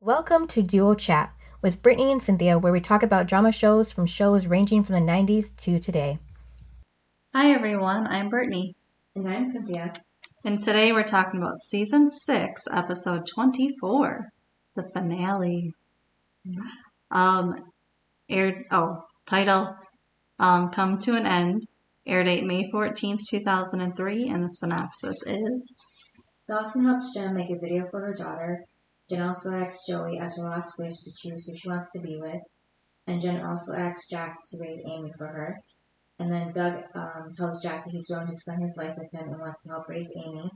Welcome to Duo Chat with Brittany and Cynthia, where we talk about drama shows from shows ranging from the 90s to today. Hi everyone, I'm Brittany. And I'm Cynthia. And today we're talking about season 6, episode 24, the finale. Title, Come to an End, air date May 14th, 2003, and the synopsis is... Dawson helps Jen make a video for her daughter. Jen also asks Joey as her last wish to choose who she wants to be with. And Jen also asks Jack to raise Amy for her. And then Doug tells Jack that he's willing to spend his life with him and wants to help raise Amy.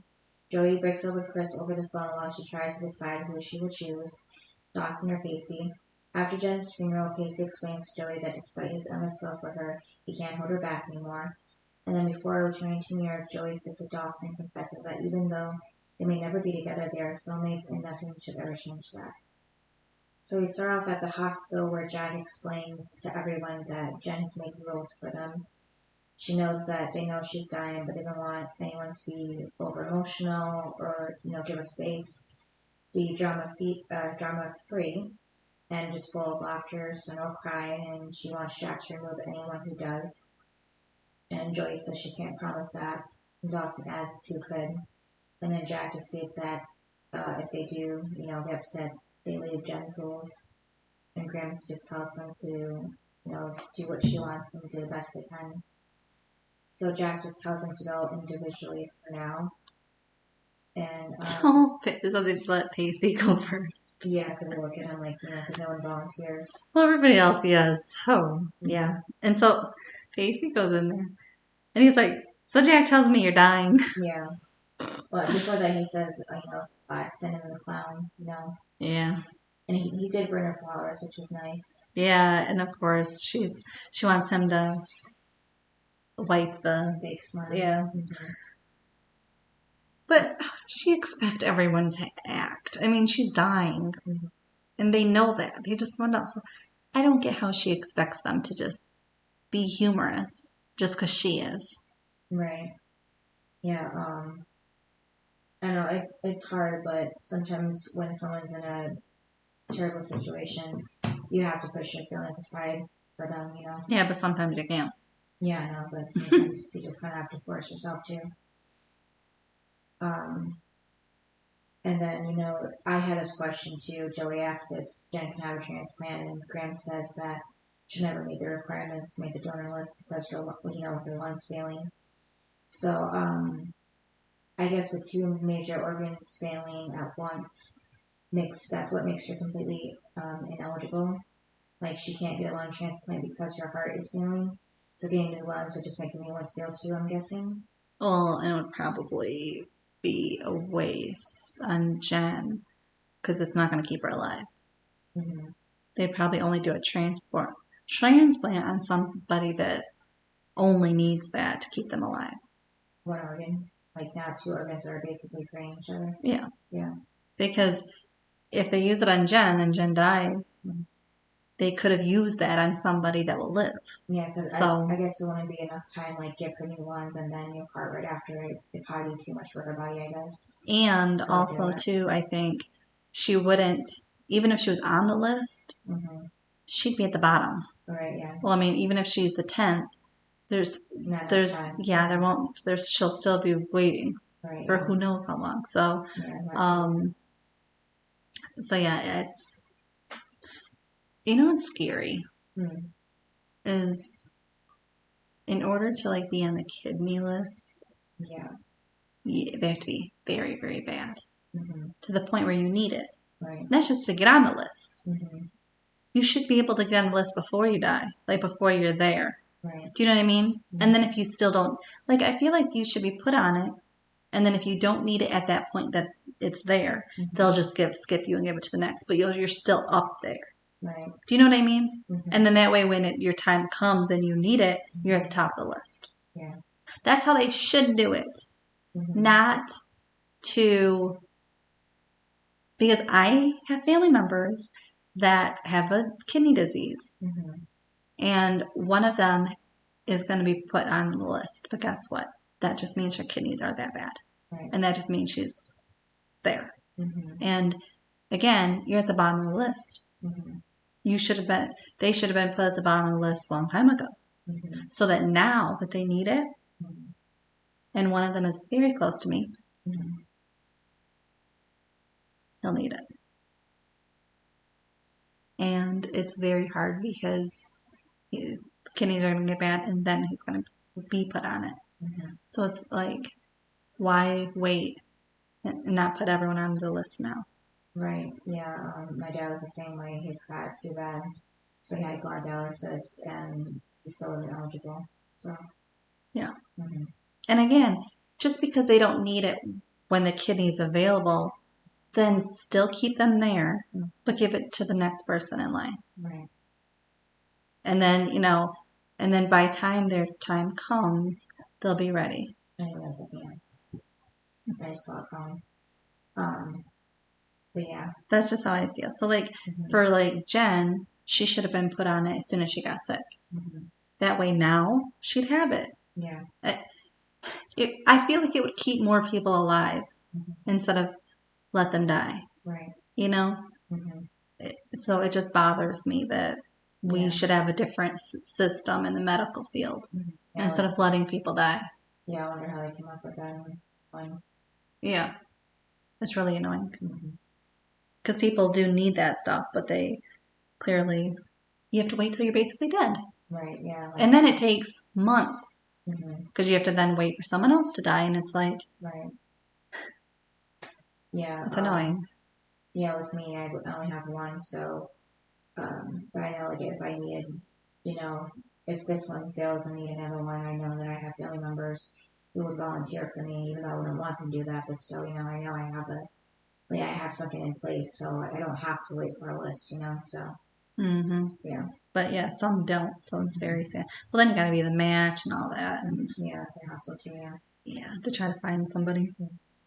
Joey breaks up with Chris over the phone while she tries to decide who she will choose, Dawson or Pacey. After Jen's funeral, Pacey explains to Joey that despite his endless love for her, he can't hold her back anymore. And then before returning to New York, Joey sits with Dawson and confesses that even though they may never be together, they are soulmates and nothing should ever change that. So we start off at the hospital where Jack explains to everyone that Jen has made rules for them. She knows that they know she's dying, but doesn't want anyone to be over emotional or, give her space. Be drama free and just full of laughter, so no crying, and she wants Jack to remove anyone who does. And Joey says she can't promise that. And Dawson adds who could. And then Jack just states that if they do, be upset, they leave Jen rules. And Grams just tells them to, do what she wants and do the best they can. So Jack just tells them to go individually for now. And So they let Pacey go first. Yeah, because they look at him because no one volunteers. Well, everybody else, yes. Oh, yeah. And so Pacey goes in there. And he's like, so Jack tells me you're dying. Yeah. But before that, he says, send him the clown, Yeah. And he did bring her flowers, which was nice. Yeah, and of course she wants him to wipe the fake smile. Yeah. Mm-hmm. But how does she expect everyone to act? I mean, she's dying, mm-hmm. And they know that. They just want to. So I don't get how she expects them to just be humorous just because she is. Right. Yeah. I know it's hard, but sometimes when someone's in a terrible situation, you have to push your feelings aside for them, Yeah, but sometimes you can't. Yeah, I know, but sometimes you just kind of have to force yourself to. And then, I had this question too. Joey asks if Jen can have a transplant, and Graham says that she never meet the requirements to make the donor list because with her lungs failing. So, I guess with two major organs failing at once, that's what makes her completely ineligible. Like, she can't get a lung transplant because her heart is failing. So getting new lungs would just make the new ones fail too, I'm guessing. Well, and it would probably be a waste on Jen because it's not going to keep her alive. Mm-hmm. They'd probably only do a transplant on somebody that only needs that to keep them alive. One organ. Like now, two organs are basically draining each other. Yeah. Yeah. Because if they use it on Jen and then Jen dies, mm-hmm. they could have used that on somebody that will live. Yeah, because I guess there wouldn't be enough time, give her new ones and then new heart right after it. It'd probably be too much for her body, I guess. And also, too, I think she wouldn't, even if she was on the list, mm-hmm. she'd be at the bottom. Right, yeah. Well, I mean, even if she's the 10th, she'll still be waiting for who knows how long. So, yeah, it's, what's scary is in order to be on the kidney list, they have to be very, very bad to the point where you need it. Right. That's just to get on the list. Mm-hmm. You should be able to get on the list before you die, before you're there. Right. Do you know what I mean? Mm-hmm. And then if you still don't, I feel like you should be put on it. And then if you don't need it at that point that it's there, they'll just skip you and give it to the next. But you're still up there. Right. Do you know what I mean? Mm-hmm. And then that way when your time comes and you need it, you're at the top of the list. Yeah. That's how they should do it. Mm-hmm. Not to... Because I have family members that have a kidney disease. Mm-hmm. And one of them is going to be put on the list. But guess what? That just means her kidneys are that bad. Right. And that just means she's there. Mm-hmm. And again, you're at the bottom of the list. They should have been put at the bottom of the list a long time ago. So that now that they need it, and one of them is very close to me, he'll need it. And it's very hard because kidneys are going to get bad and then he's going to be put on it. So it's like, why wait and not put everyone on the list now? Right, yeah. My dad was the same way. He's got too bad. So he had to go on dialysis and he's still ineligible. So, yeah. And again, just because they don't need it when the kidney's available, then still keep them there, but give it to the next person in line. Right. And then, and then by the time their time comes, they'll be ready. I think that's a fan. I just saw it coming. But yeah. That's just how I feel. So for Jen, she should have been put on it as soon as she got sick. That way now she'd have it. Yeah. I feel like it would keep more people alive instead of let them die. Right. So it just bothers me that we should have a different system in the medical field instead of letting people die. Yeah, I wonder how they came up with that one. Yeah. It's really annoying. Because people do need that stuff, but they clearly, you have to wait till you're basically dead. Right, yeah. And then it takes months. Because you have to then wait for someone else to die, and it's like... Right. Yeah. It's annoying. Yeah, with me, I only have one, so... but I know, if I needed, if this one fails and need another one, I know that I have family members who would volunteer for me, even though I wouldn't want them to do that, but still, I know I have something in place, so I don't have to wait for a list, so. Yeah. But yeah, some don't, so it's very sad. Well, then you gotta be the match and all that. And yeah, it's a hassle too, yeah. Yeah, to try to find somebody.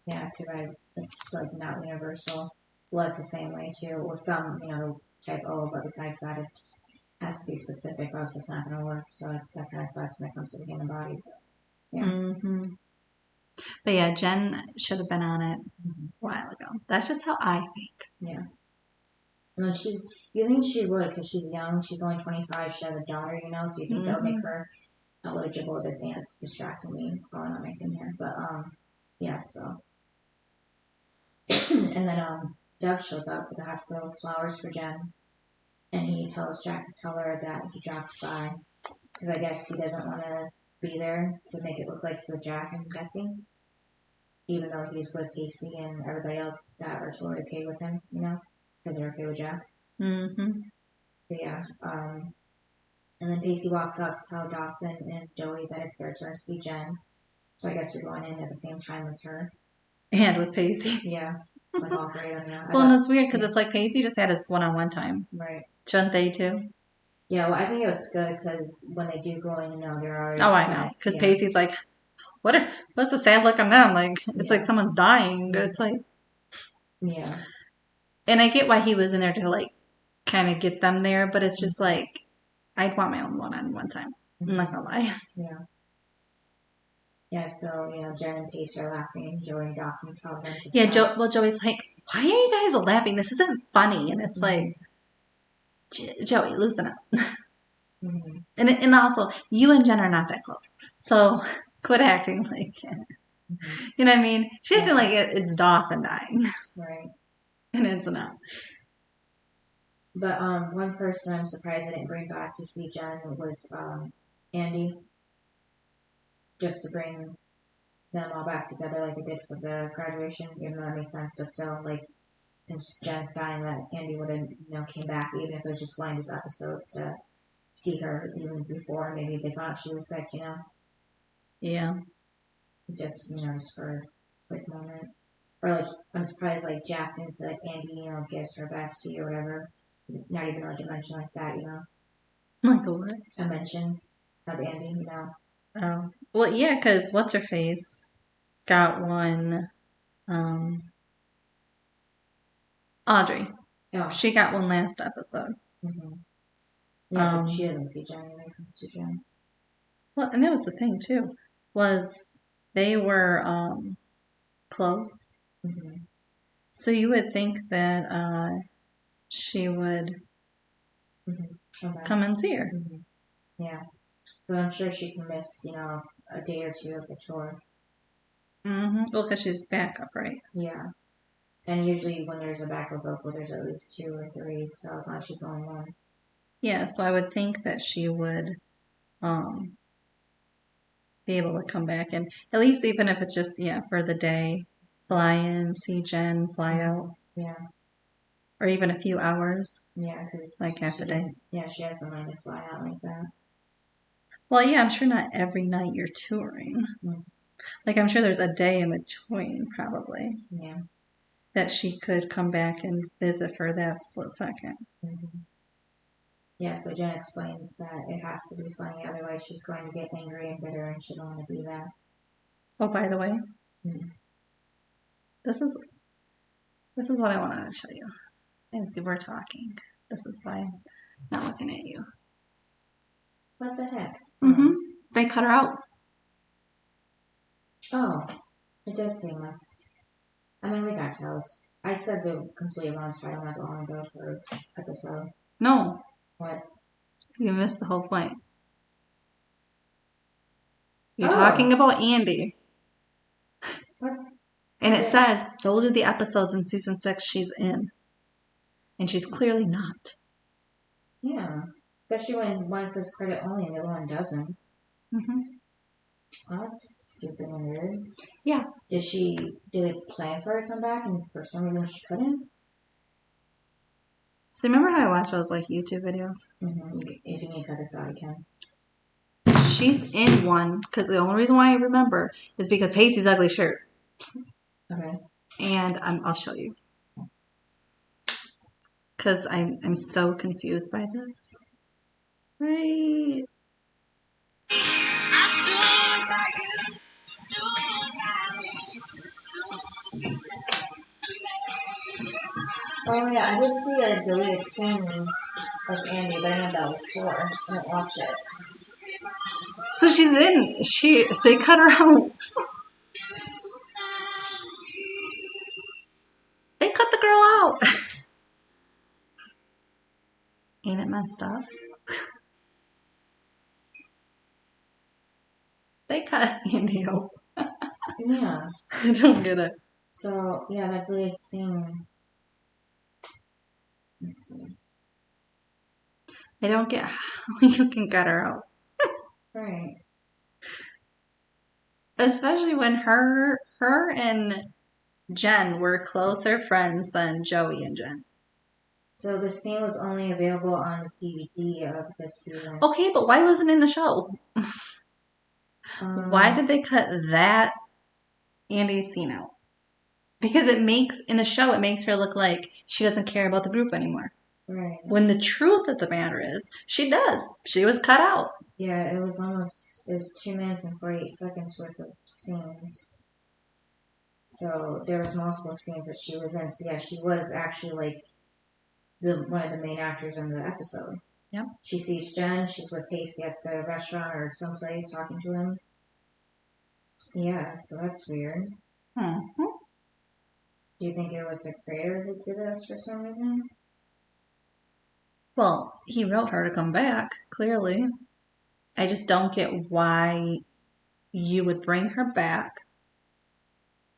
Yeah, it's not universal. Blood's the same way too. With some, type O, but besides that, it has to be specific, or else it's not going to work. So that kind of sucks when it comes to the human body. But, yeah. But yeah, Jen should have been on it a while ago. That's just how I think. Yeah. And you think she would, because she's young. She's only 25. She has a daughter, so you think that would make her eligible. This aunt's distracting me while I'm not making here. But, yeah, so. And then, Doug shows up at the hospital with flowers for Jen. And he tells Jack to tell her that he dropped by. Because I guess he doesn't want to be there to make it look like he's with Jack, I'm guessing. Even though he's with Pacey and everybody else that are totally okay with him, because they're okay with Jack. But yeah, and then Pacey walks out to tell Dawson and Joey that it's their turn to see Jen. So I guess they're going in at the same time with her. And with Pacey. Yeah, like all three of them, yeah. Well, and it's weird because it's like Pacey just had his one-on-one time. Right. Shouldn't they too? Yeah, well, I think it's good because when they do go in, they're already... Oh, I know. Because Pacey's like, what's the sad look on them? Like, it's like someone's dying. It's like... Yeah. And I get why he was in there to, kind of get them there, but it's just like, I'd want my own one-on-one time. I'm not gonna lie. Yeah. Yeah, so, Jen and Pacey are laughing, and Joey and Dawson tell them to stop. Joey's like, why are you guys laughing? This isn't funny. And it's like, Joey, loosen up. And also, you and Jen are not that close. So quit acting like, you know what I mean? She acting like it's Dawson dying. Right. And it's not. But one person I'm surprised I didn't bring back to see Jen was Andy. Just to bring them all back together like it did for the graduation, even though that makes sense. But still, since Jen's dying, that Andy would have, came back, even if it was just one of his episodes to see her even before. Maybe they thought she was sick, Yeah. Just, just for a quick moment. Or, I'm surprised, Jack didn't say, Andy, gives her bestie or whatever. Not even, a mention like that, Like a what? A mention of Andy, Oh. Well, yeah, because What's-Her-Face got one, Audrey. Oh. She got one last episode. Yeah, she didn't see Jen either. To Jen. Well, and that was the thing, too, was they were, close. So you would think that she would come and see her. Yeah. But I'm sure she can miss, a day or two of the tour. Well, because she's backup, right? Yeah. And usually when there's a backup vocal, there's at least 2 or 3, so it's not she's the only one. Yeah, so I would think that she would be able to come back, and at least even if it's just, for the day, fly in, see Jen, fly out. Yeah. Or even a few hours. Yeah, because like half a day. Yeah, she has the mind to fly out like that. Well, yeah, I'm sure not every night you're touring. Like, I'm sure there's a day in between, probably. Yeah. That she could come back and visit for that split second. Yeah, so Jen explains that it has to be funny, otherwise she's going to get angry and bitter, and she doesn't want to be that. Oh, by the way, this is what I wanted to show you. As we're talking, this is why I'm not looking at you. What the heck? They cut her out. Oh, it does seem us. I mean, we got tells. I said the complete wrong title not long ago for episode. No. What? You missed the whole point. You're talking about Andy. What? And it says those are the episodes in season 6 she's in. And she's clearly not. Yeah. Especially when one says credit only and the other one doesn't. Oh, that's stupid and weird. Yeah. Did they plan for her to come back and for some reason she couldn't? So remember how I watch those like YouTube videos? If you need to cut this out, you can. She's in one because the only reason why I remember is because Pacey's ugly shirt. Okay. And I'll show you. Because I'm so confused by this. Right. Oh yeah, I did see a deleted scene of Andy, but I know that was 4. I didn't watch it. So she's in. They cut her out. They cut the girl out. Ain't it messed up? They cut Andy out. Yeah. I don't get it. So, yeah, that deleted scene. Let's see. I don't get how you can cut her out. Right. Especially when her and Jen were closer friends than Joey and Jen. So the scene was only available on the DVD of this season. Okay, but why wasn't it in the show? Why did they cut that Andy's scene out? Because in the show, it makes her look like she doesn't care about the group anymore. Right. When the truth of the matter is, she does. She was cut out. Yeah, it was 2 minutes and 48 seconds worth of scenes. So there was multiple scenes that she was in. So yeah, she was actually like one of the main actors in the episode. Yep. She sees Jen. She's with Pacey at the restaurant or someplace talking to him. Yeah, so that's weird. Do you think it was the creator who did this for some reason? Well, he wrote her to come back, clearly. I just don't get why you would bring her back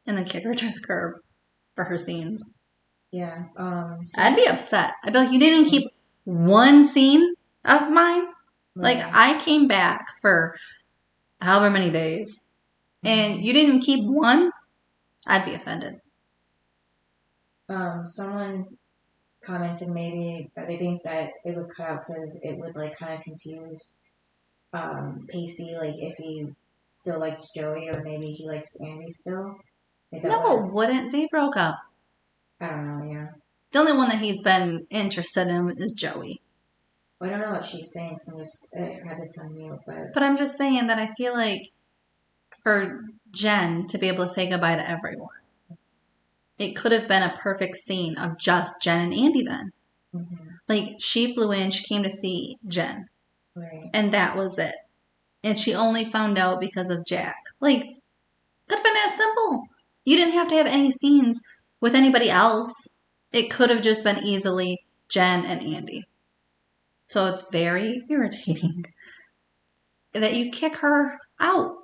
and then kick her to the curb for her scenes. Yeah. I'd be upset. I'd be like, you didn't even keep one scene of mine? Like, I came back for however many days, and you didn't keep one? I'd be offended. Someone commented maybe that they think that it was cut out because it would like kind of confuse Pacey, like if he still likes Joey or maybe he likes Andy still. No, wouldn't. They broke up. I don't know, yeah. The only one that he's been interested in is Joey. Well, I don't know what she's saying, so I had this on mute, But I'm just saying that I feel like for Jen to be able to say goodbye to everyone, it could have been a perfect scene of just Jen and Andy then. Like, she flew in, she came to see Jen. Right. And that was it. And she only found out because of Jack. Like, could have been that simple. You didn't have to have any scenes With anybody else, it could have just been easily Jen and Andy. So it's very irritating that you kick her out.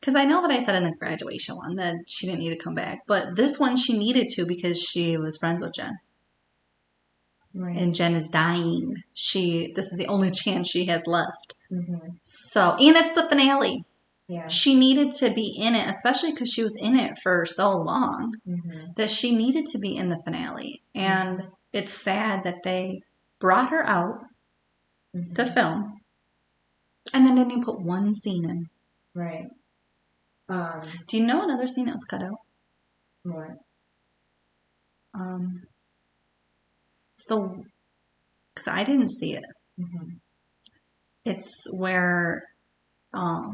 Because I know that I said in the graduation one that she didn't need to come back, but this one she needed to because she was friends with Jen. Right. And Jen is dying. This is the only chance she has left. So, and it's the finale. Yeah. She needed to be in it, especially because she was in it for so long, that she needed to be in the finale. And it's sad that they brought her out to film and then didn't even put one scene in. Right. Do you know another scene that was cut out? What? It's because I didn't see it. It's where, I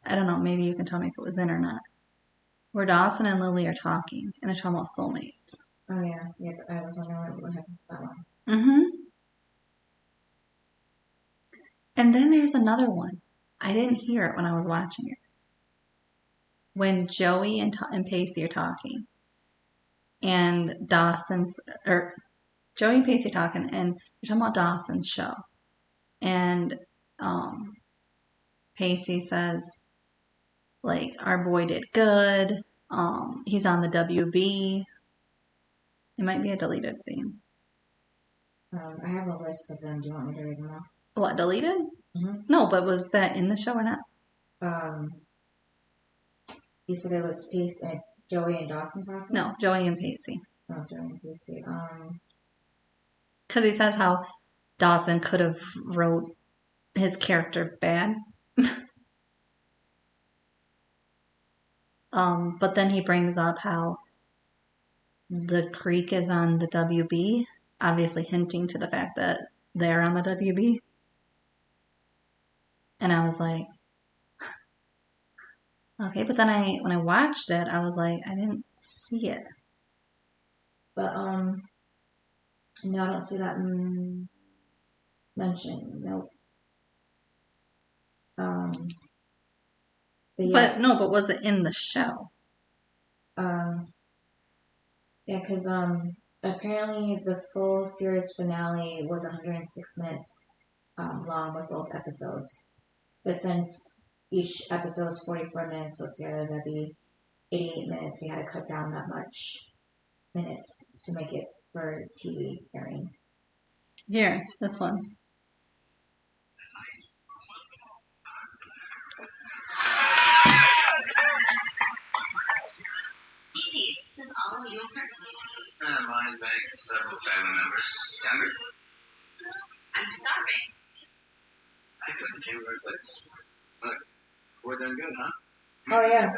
don't know, maybe you can tell me if it was in or not, where Dawson and Lily are talking, and they're talking about soulmates. Oh, yeah. Yeah, but I was wondering what happened with that one. And then there's another one. I didn't hear it when I was watching it. When Joey and Pacey are talking, and Joey and Pacey are talking, and they're talking about Dawson's show. And Pacey says, like, our boy did good. He's on the WB. It might be a deleted scene. I have a list of them. Do you want me to read them off? What, deleted? No, but was that in the show or not? You said it was Joey and Dawson talking? No, Joey and Pacey. Oh, Joey and Pacey. Because he says how Dawson could have wrote his character bad. But then he brings up how the creek is on the WB, obviously hinting to the fact that they're on the WB. And I was like, okay, but then when I watched it, I was like, I didn't see it. But no, I don't see that mentioned. Nope. But was it in the show? Yeah, because apparently the full series finale was 106 minutes long with both episodes. But since each episode is 44 minutes, so together that'd be 88 minutes. They had to cut down that much minutes to make it for TV airing. Here, this one. This is all of yours. Mine begs several family members. Younger? I'm sorry. Excellent. You came to the right place. Look, we're done good, huh? Oh, yeah.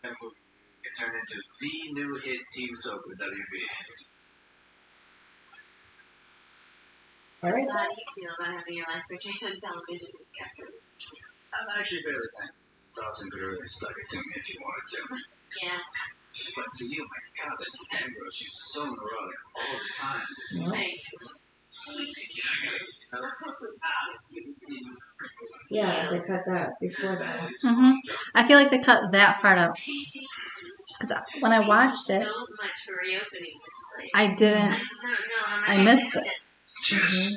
It turned into the new hit team soap with WB. All right. So how do you feel about having your life portrayed on television? I'm actually fairly thankful. Dawson could really stuck it to me if he wanted to. Yeah. But for you, my God, that Sandra, she's so neurotic all the time. Thanks. Yeah, they cut that before that. I feel like they cut that part out. Because when I watched it, I didn't. I missed it. Cheers.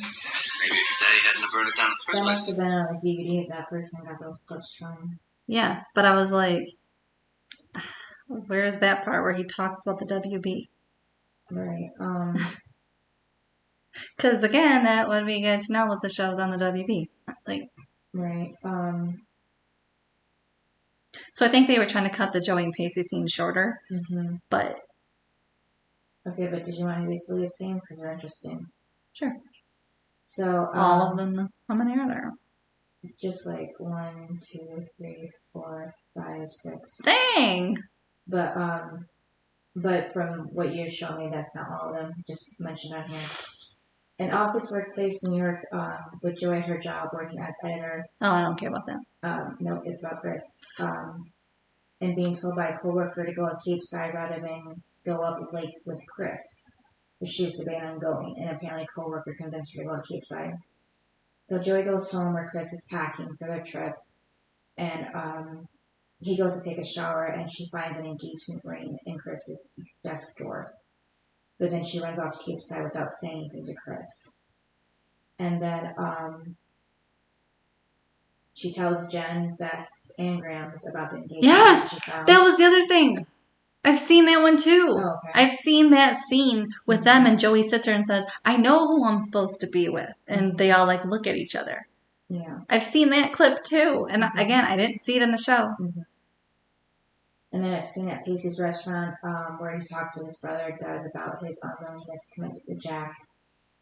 Maybe Daddy hadn't burned it down in the first That place. must have been on a DVD that person got those clips from. Yeah, but I was like, where is that part where he talks about the WB? Right. Because again, that would be good to know what the show's on the WB. Like, right. So I think they were trying to cut the Joey and Pacey scene shorter. But. Okay, but did you want to do the scene? Because they're interesting. Sure. So. All of them, how many are there? Just like 1, 2, 3, 4, 5, 6. Dang! But from what you showed me, that's not all of them. Just mentioned on here. An office workplace in New York with Joy at her job working as editor. Oh, I don't care about that. No, it's about Chris. And being told by a coworker to go on Cape Side rather than go up lake with Chris. But she was debating on going, and apparently a coworker convinced her to go to Cape Side. So Joey goes home where Chris is packing for their trip, and he goes to take a shower and she finds an engagement ring in Chris's desk drawer. But then she runs off to keep aside without saying anything to Chris. And then she tells Jen, Bess, and Grams about the engagement Yes, she found. that was the other thing. I've seen that one too. Oh, okay. I've seen that scene with them, and Joey sits there and says, I know who I'm supposed to be with. And they all like look at each other. Yeah. I've seen that clip too. And again, I didn't see it in the show. And then a scene at Pacey's restaurant where he talked to his brother, Doug, about his unwillingness to commit to Jack.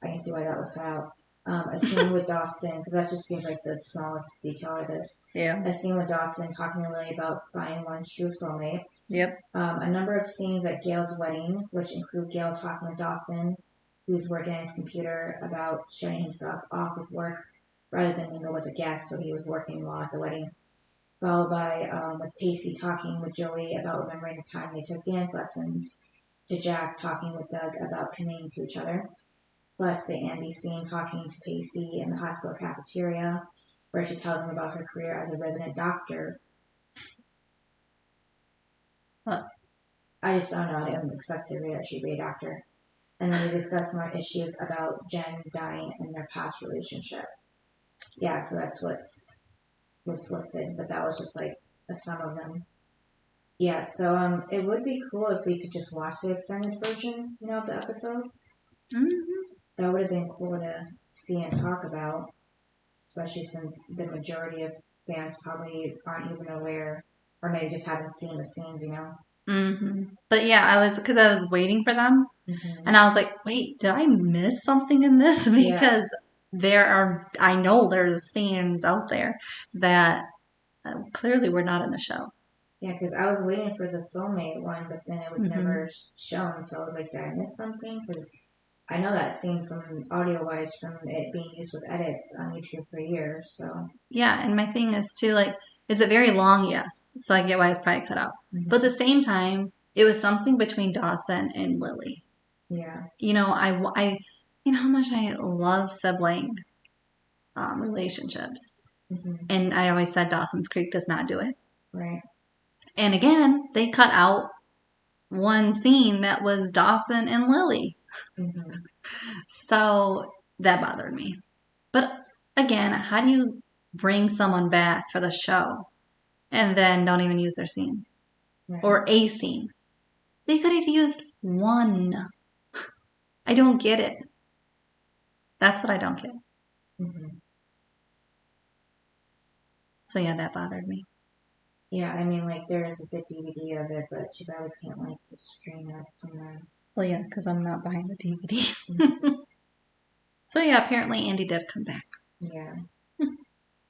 I can see why that was cut out. A scene with Dawson, because that just seems like the smallest detail of this. Yeah. A scene with Dawson talking to Lily about finding one's true soulmate. Yep. A number of scenes at Gail's wedding, which include Gail talking with Dawson, who's working on his computer, about shutting himself off with work rather than mingle with the guests, so he was working while at the wedding. Followed by with Pacey talking with Joey about remembering the time they took dance lessons, to Jack talking with Doug about committing to each other. Plus the Andy scene talking to Pacey in the hospital cafeteria, where she tells him about her career as a resident doctor. I don't know, I didn't expect to read that she'd be a doctor. And then we discuss more issues about Jen dying in their past relationship. Yeah, so that's what's listed, but that was just like a sum of them. Yeah, so it would be cool if we could just watch the extended version, of the episodes. That would have been cool to see and talk about, especially since the majority of fans probably aren't even aware, or maybe just haven't seen the scenes, But yeah, I was waiting for them, and I was like, wait, did I miss something in this? Because I know there's scenes out there that clearly were not in the show. Yeah, because I was waiting for the soulmate one, but then it was never shown, so I was like, did I miss something? Because I know that scene from audio-wise from it being used with edits on YouTube for years, so. Yeah, and my thing is too, like, is it very long? Yes. So I get why it's probably cut out. But at the same time, it was something between Dawson and Lily. Yeah. I how much I love sibling relationships. And I always said Dawson's Creek does not do it. Right. And again, they cut out one scene that was Dawson and Lily. So that bothered me. But again, how do you bring someone back for the show and then don't even use their scenes? Right. Or a scene? They could have used one. I don't get it. That's what I don't get. So yeah, that bothered me. Yeah, I mean, like, there's a good DVD of it, but you probably can't, like, stream that somewhere. Well, yeah, because I'm not buying the DVD. So yeah, apparently Andy did come back. Yeah.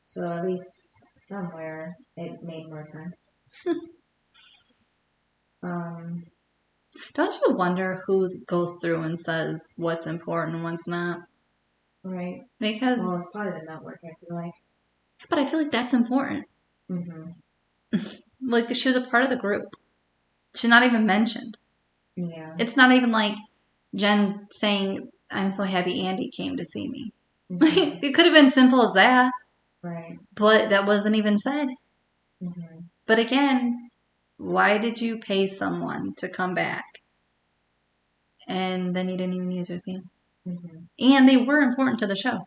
So at least somewhere it made more sense. Don't you wonder who goes through and says what's important and what's not? Right. Because... Well, it's part of the network, I feel like. But I feel like that's important. Like, she was a part of the group. She's not even mentioned. Yeah. It's not even like Jen saying, I'm so happy Andy came to see me. It could have been simple as that. Right. But that wasn't even said. But again, why did you pay someone to come back? And then you didn't even use their scene. And they were important to the show.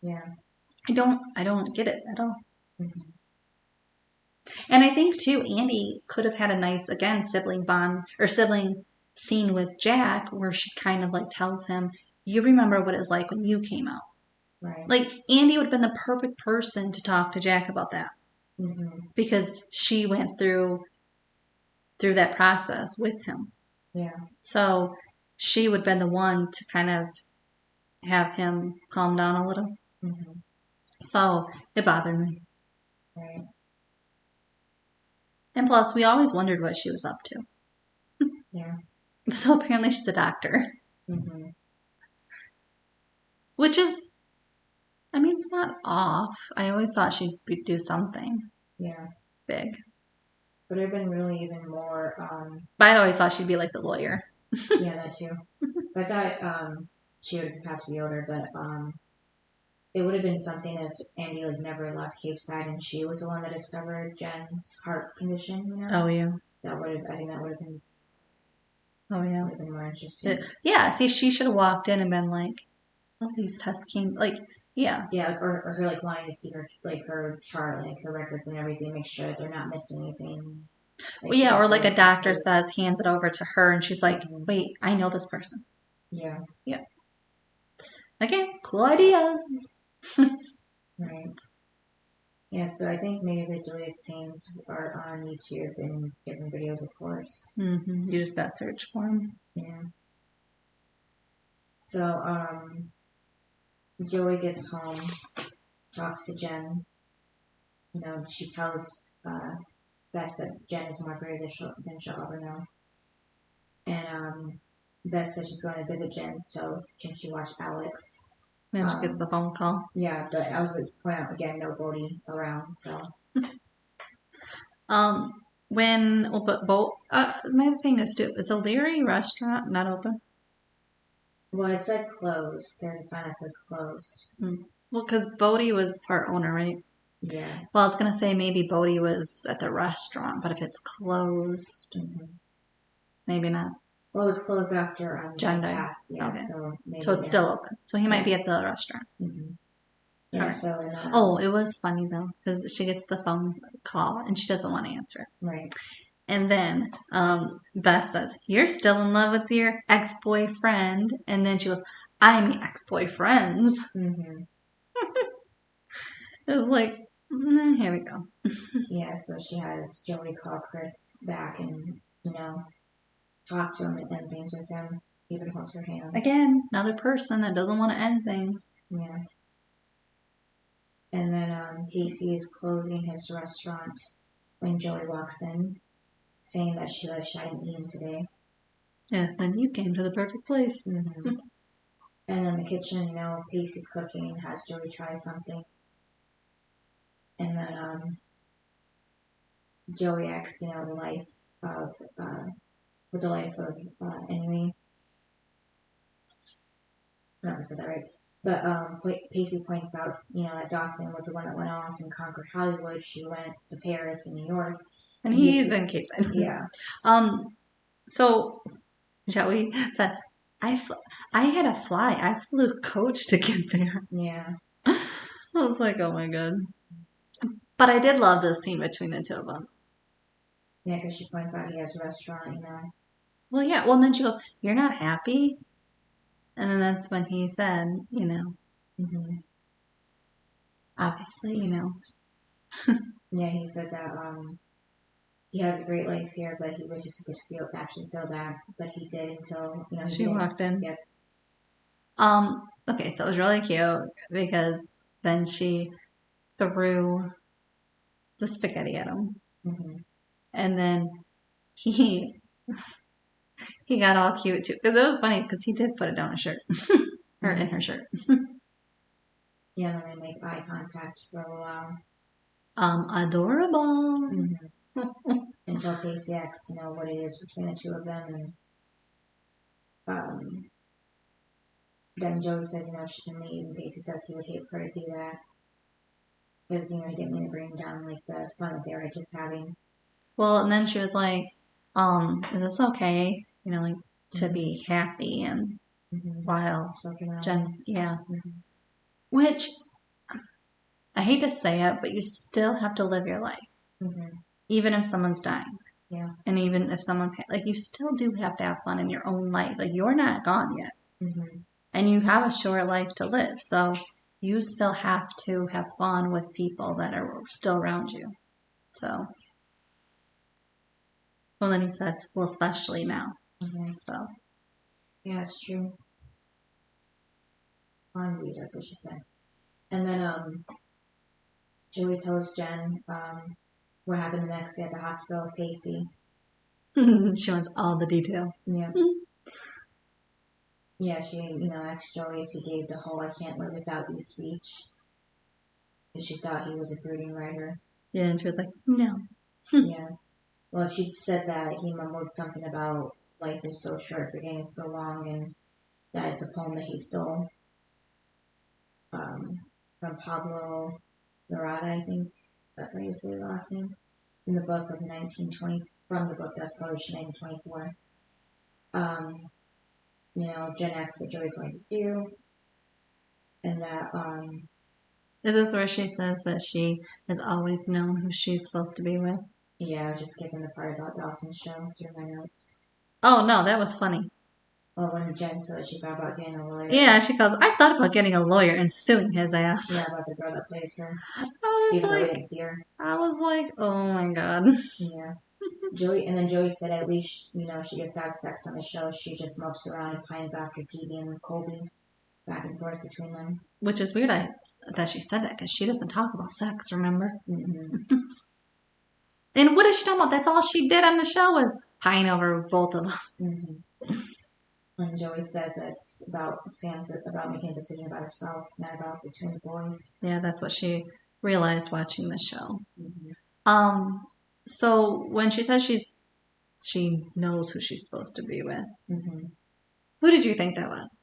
Yeah. I don't get it at all. And I think too, Andy could have had a nice, again, sibling bond or sibling scene with Jack where she kind of like tells him, you remember what it was like when you came out. Right. Like, Andy would have been the perfect person to talk to Jack about that. Because she went through that process with him. Yeah. So she would have been the one to kind of have him calm down a little. So it bothered me. Right. And plus, we always wondered what she was up to. Yeah. So apparently she's a doctor. Which is, I mean, it's not off. I always thought she'd do something. Yeah. Big. But I've been really even more... But I always thought she'd be like the lawyer. Yeah, that too. I thought she would have to be older, but it would have been something if Andy like never left Cape Side and she was the one that discovered Jen's heart condition. You know? Oh yeah. That would have. I think that would have been. Oh yeah. Would have been more interesting. Yeah. See, she should have walked in and been like, "All these tests came like." Yeah. Yeah, or her like wanting to see her like her chart, like her records and everything, make sure that they're not missing anything. Like, Well, yeah, or like a doctor says, hands it over to her, and she's like, "Wait, I know this person." Yeah. Yeah. Okay, cool ideas. Right. Yeah, so I think maybe the deleted scenes are on YouTube in different videos, of course. Mm-hmm. You just got to search for them. Yeah. So, Joey gets home, talks to Jen. You know, she tells Bess that Jen is more brave than she'll ever know. And Bess says she's going to visit Jen, so can she watch Alex? Then she gets the phone call. Yeah, but I was going to point out again, no Bodie around, so. My thing is too, is the Leary restaurant not open? Well, it said closed. There's a sign that says closed. Well, because Bodie was part owner, right? Yeah. Well, I was going to say maybe Bodie was at the restaurant, but if it's closed, maybe not. Well, it was closed after Jen the died. pass, yeah, Okay. so maybe. So it's still open. So he might be at the restaurant. Yeah, Alright. so. It was funny though, because she gets the phone call and she doesn't want to answer it. Right. And then Beth says, "You're still in love with your ex-boyfriend." And then she goes, "I mean ex-boyfriends." It was like, here we go. Yeah, so she has Joey call Chris back and, you know, talk to him and end things with him, even holds her hand. Again, another person that doesn't want to end things. Yeah. And then Casey is closing his restaurant when Joey walks in, saying that she hadn't eaten today. Yeah, then you came to the perfect place. And in the kitchen, you know, Casey's cooking, has Joey try something. And then Joey asks, you know, the life of Emily. I don't know if I said that right. But Pacey points out, you know, that Dawson was the one that went off and conquered Hollywood. She went to Paris and New York. And he's in Cape Side. Yeah. So Joey said, I had to fly. I flew coach to get there. Yeah. I was like, oh my god. But I did love this scene between the two of them. Yeah, because she points out he has a restaurant, you know. Well, yeah. Well, and then she goes, "You're not happy?" And then that's when he said, you know, obviously, you know. Yeah, he said that he has a great life here, but he wishes he could actually feel that. But he did until, you know, she walked in. Yep. Okay, so it was really cute because then she threw the spaghetti at him. And then he got all cute too. Because it was funny because he did put it down his shirt. Or in her shirt. Yeah, and then they make eye contact for a while. Adorable. Until Pacey asks, you know, what it is between the two of them. And then Joey says, you know, she can leave. And Pacey says he would hate for her to do that. Because, you know, he didn't mean to bring down, like, the fun that they were just having. Well, and then she was like, is this okay? You know, like, to be happy and while Jen's, yeah. Which, I hate to say it, but you still have to live your life. Even if someone's dying. Yeah. And even if someone, like, you still do have to have fun in your own life. Like, you're not gone yet. And you have a short life to live. So, you still have to have fun with people that are still around you. So. Well, then he said, well, especially now. So. Yeah, it's true. Fondly, that's what she said. And then Joey tells Jen what happened the next day at the hospital with Pacey. She wants all the details. Yeah. Yeah, she, you know, asked Joey if he gave the whole "I can't live without you" speech. Because she thought he was a brooding writer. Yeah, and she was like, no. Yeah. Well, she said that he mumbled something about life is so short, the game is so long, and that it's a poem that he stole. from Pablo Narada, I think that's how you say the last name, in the book of 1920, from the book that's published in 1924. Jen asks what Joey's going to do, and that, Is this where she says that she has always known who she's supposed to be with? yeah, I was just skipping the part about Dawson's show through my notes. Oh, no, that was funny. Well, when Jen said she thought about getting a lawyer. Yeah, she goes, I thought about getting a lawyer and suing his ass. Yeah, about the girl that plays her. I was Even though we like, didn't see her. I was like, oh my god. Yeah. Joey said at least, she gets to have sex on the show. She just mopes around and pines after Petey and Colby, back and forth between them. Which is weird that she said that, because she doesn't talk about sex, remember? Mm-hmm. And what is she talking about? That's all she did on the show was pine over both of them. Mm-hmm. And Joey says it's about Sam's about making a decision about herself, not about between the boys. Yeah, that's what she realized watching the show. Mm-hmm. So when she says she knows who she's supposed to be with, Mm-hmm. who did you think that was?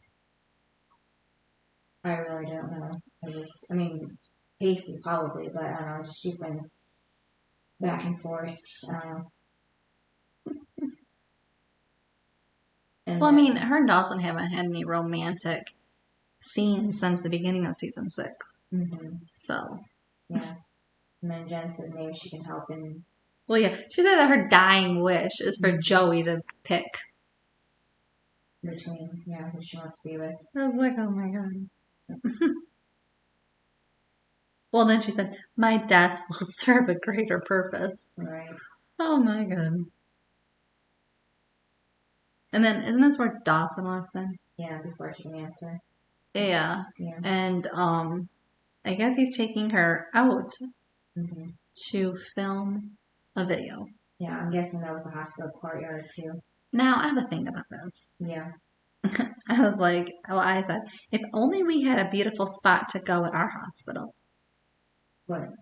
I really don't know. Pacey probably, but I don't know. Just she's been back and forth. Well, I mean, her and Dawson haven't had any romantic scenes since the beginning of season 6. Mm-hmm. So. Yeah. And then Jen says maybe she can help in. Well, yeah. She said that her dying wish is for Joey to pick. Between, who she wants to be with. I was like, oh my god. Well, then she said, my death will serve a greater purpose. Right. Oh my god. And then, isn't this where Dawson walks in? Yeah, before she can answer. Yeah. Yeah. And, I guess he's taking her out to film a video. Yeah, I'm guessing that was a hospital courtyard too. Now, I have a thing about this. Yeah. I was like, I said, if only we had a beautiful spot to go at our hospital. What?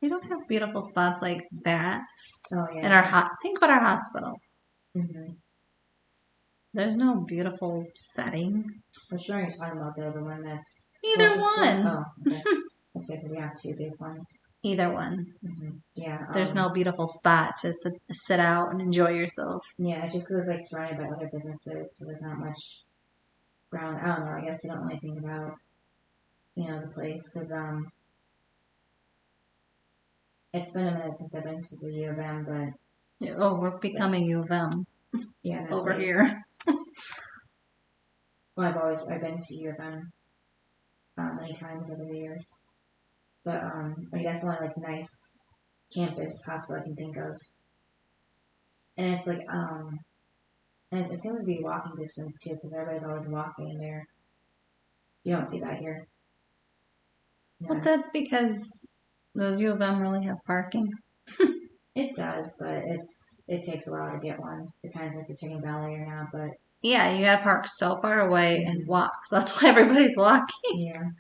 We don't have beautiful spots like that. Oh, yeah. In our think about our hospital. Mm-hmm. There's no beautiful setting. Which one are you talking about, though? The one that's... Either one. Oh, okay. I said we have 2 big ones. Either one. Mm-hmm. Yeah. There's no beautiful spot to sit out and enjoy yourself. Yeah, it's just because it's surrounded by other businesses, so there's not much ground. I don't know. I guess you don't really think about, the place, because, it's been a minute since I've been to the U of M, but... Yeah, oh, we're becoming U of M. Yeah, over place. Here. Well, I've been to U of M many times over the years. But I guess the only nice campus hospital I can think of. And it's and it seems to be walking distance too, because everybody's always walking in there. You don't see that here. Yeah. Well, that's because does U of M really have parking? It does, but it takes a while to get one. Depends if you're taking ballet or not, but yeah, you gotta park so far away and walk. So that's why everybody's walking. Yeah.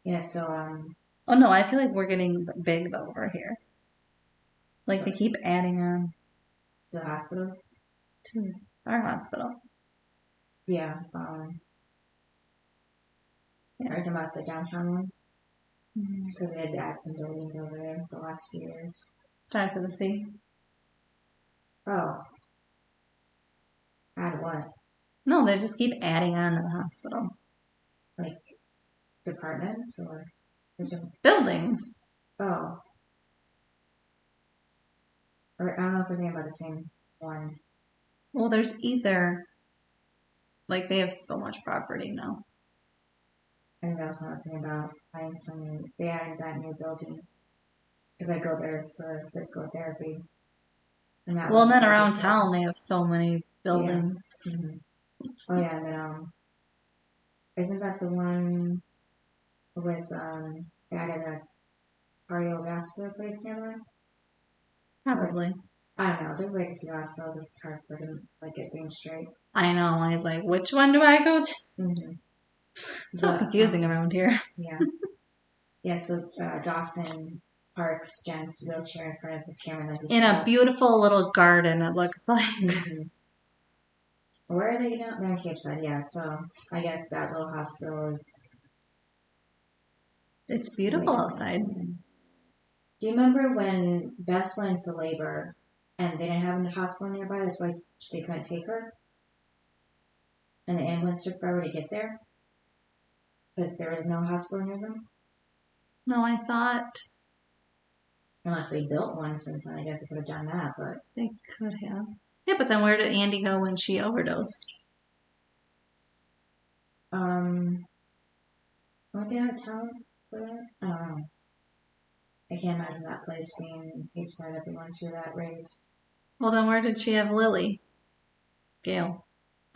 Yeah. So Oh no, I feel like we're getting big though over here. Like they keep adding on to the hospitals. To our hospital. Yeah. Are you talking about the downtown one? Because they had to add some buildings over there the last few years. Starts to the sea. Oh. Add what? No, they just keep adding on to the hospital. Like departments or buildings. Oh. Or I don't know if we're thinking about the same one. Well, there's either they have so much property now. I think that's what I was thinking about. They added that new building. Because I go there for physical therapy. And then around town they have so many buildings. Yeah. Mm-hmm. Oh yeah, and then isn't that the one with they added a cardiovascular place nearby? Probably. I don't know. There's a few hospitals. It's hard for them to get things straight. I know. I was like, which one do I go to? Mm-hmm. It's all confusing around here. Yeah. Yeah, so Dawson parks Jen's wheelchair in front of his camera. In a beautiful little garden, it looks like. Mm-hmm. Where are they now? They're in Cape Side, yeah. So I guess that little hospital is. It's beautiful outside. Do you remember when Bess went into labor and they didn't have a hospital nearby? That's why they couldn't take her? And the ambulance took forever to get there? Because there was no hospital near them? No, I thought Unless they built one since then, I guess they could have done that, but. they could have. Yeah, but then where did Andy go when she overdosed? Weren't they out of town for that? I don't know. I can't imagine that place being Cape Side if they went to that rave. Well, then where did she have Lily? Gail.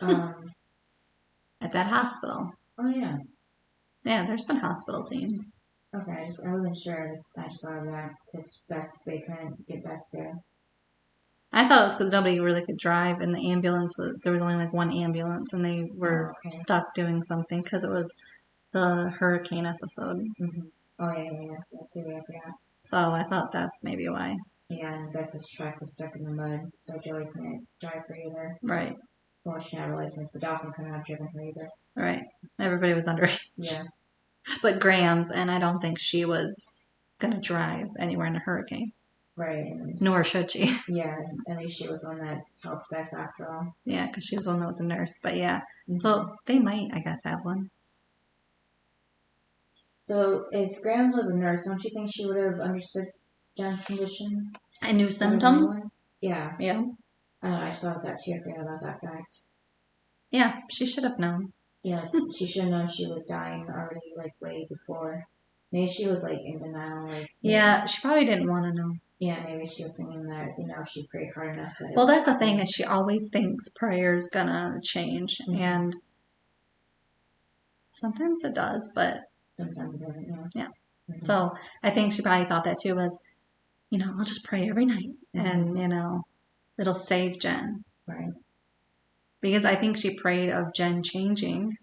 At that hospital. Oh yeah. Yeah, there's been hospital scenes. Okay, I wasn't sure. I just thought of that because they couldn't get Bess there. I thought it was because nobody really could drive, and the ambulance there was only like one ambulance, and they were stuck doing something because it was the hurricane episode. Mm-hmm. Oh yeah. That's who I forgot. So I thought that's maybe why. Yeah, and Bess's truck was stuck in the mud, so Joey couldn't drive her either. Right. Well, she didn't have a license, but Dawson couldn't have driven her either. Right. Everybody was underage. Yeah. But Graham's, and I don't think she was gonna drive anywhere in a hurricane. Right. Nor should she. Yeah, at least she was the one that helped Bess after all. Yeah, because she was the one that was a nurse. But yeah, so they might, I guess, have one. So if Graham was a nurse, don't you think she would have understood Jen's condition? And new symptoms? Yeah. Yeah. I just thought that too. I forgot about that fact. Yeah, she should have known. Yeah, she should have known she was dying already, like, way before. Maybe she was, like, in denial. Yeah, she probably didn't want to know. Yeah, maybe she was thinking that, if she prayed hard enough. Well, that's the thing, is she always thinks prayer's gonna change. Mm-hmm. And sometimes it does, but... Sometimes it doesn't, yeah. Mm-hmm. So I think she probably thought that too, was, I'll just pray every night. Mm-hmm. And, it'll save Jen. Right. Because I think she prayed of Jen changing,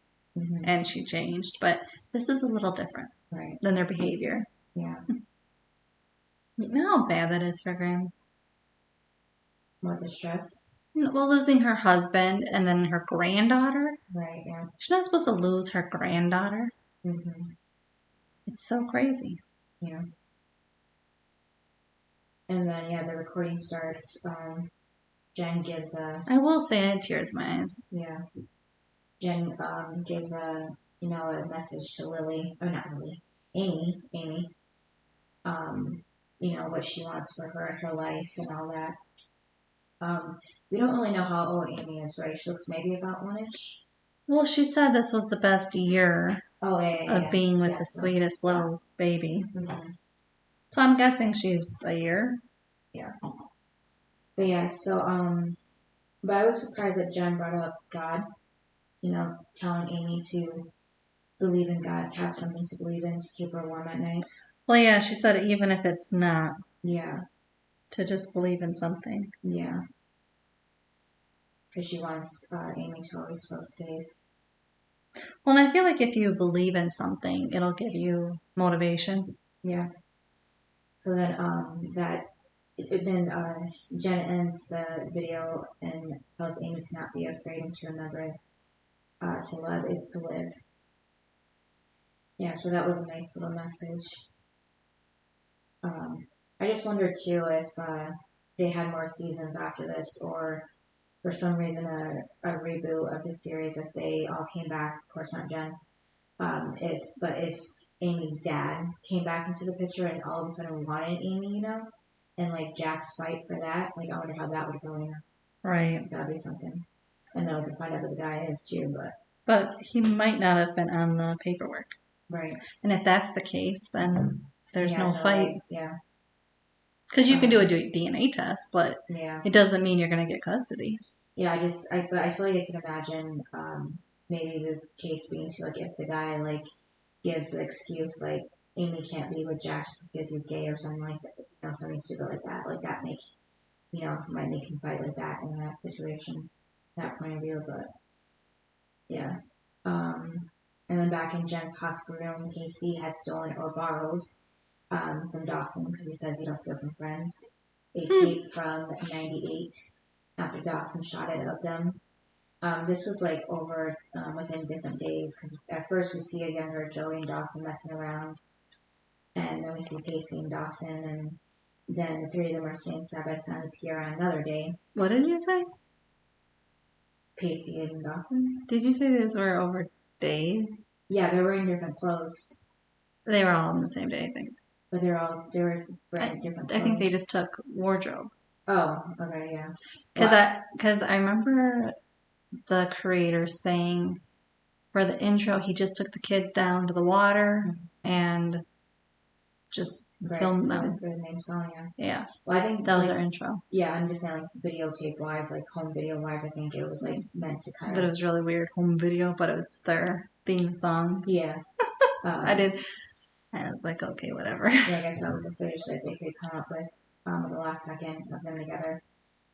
and she changed. But this is a little different than their behavior. Yeah. You know how bad that is for Grams? What, the stress? Well, losing her husband and then her granddaughter. Right, yeah. She's not supposed to lose her granddaughter. Mm-hmm. It's so crazy. Yeah. And then, the recording starts. Jen gives a... I will say I had tears in my eyes. Yeah. Jen gives a message to Lily. Oh, not Lily. Amy. What she wants for her life and all that. We don't really know how old Amy is, right? She looks maybe about one-ish. Well, she said this was the best year of being with the sweetest little baby. Mm-hmm. So I'm guessing she's a year. Yeah. But yeah, so, but I was surprised that Jen brought up God, telling Amy to believe in God, to have something to believe in, to keep her warm at night. Well, yeah, she said even if it's not. Yeah. To just believe in something. Yeah. Because she wants Amy to always feel safe. Well, and I feel like if you believe in something, it'll give you motivation. Yeah. So then, Jen ends the video and tells Amy to not be afraid and to remember to love is to live. Yeah, so that was a nice little message. I just wonder too if they had more seasons after this, or for some reason a reboot of the series, if they all came back. Of course, not Jen. If Amy's dad came back into the picture and all of a sudden wanted Amy, and like Jack's fight for that, I wonder how that would go. Right. That'd be something. And then we can find out who the guy is too, But he might not have been on the paperwork. Right. And if that's the case, then there's no fight. Yeah. Because you can do a DNA test, but it doesn't mean you're going to get custody. Yeah, but I feel like I can imagine maybe the case being too, if the guy gives the excuse Amy can't be with Jack because he's gay or something like that, something stupid like that, that might make him fight like that in that situation, that point of view. But yeah, and then back in Jen's hospital room, Casey has stolen or borrowed from Dawson, because he says you don't steal from friends, a tape from '98 after Dawson shot it of them. This was like over within different days because at first we see a younger Joey and Dawson messing around, and then we see Pacey and Dawson, and then the three of them are sitting side by side appear on another day. What did you say? Pacey and Dawson. Did you say these were over days? Yeah, they were in different clothes. They were all on the same day, I think. But they were wearing different clothes. I think they just took wardrobe. Oh, okay, yeah. Because I remember the creator saying for the intro, he just took the kids down to the water and just filmed them. For the name song, yeah. Yeah. Well, I think that was their intro. Yeah, I'm just saying, like, videotape wise, like home video wise, I think it was like meant to kind of. But it was really weird home video, but it's their theme song. Yeah. I was like, okay, whatever. Yeah, I guess that was the footage that they could come up with at the last second of them together.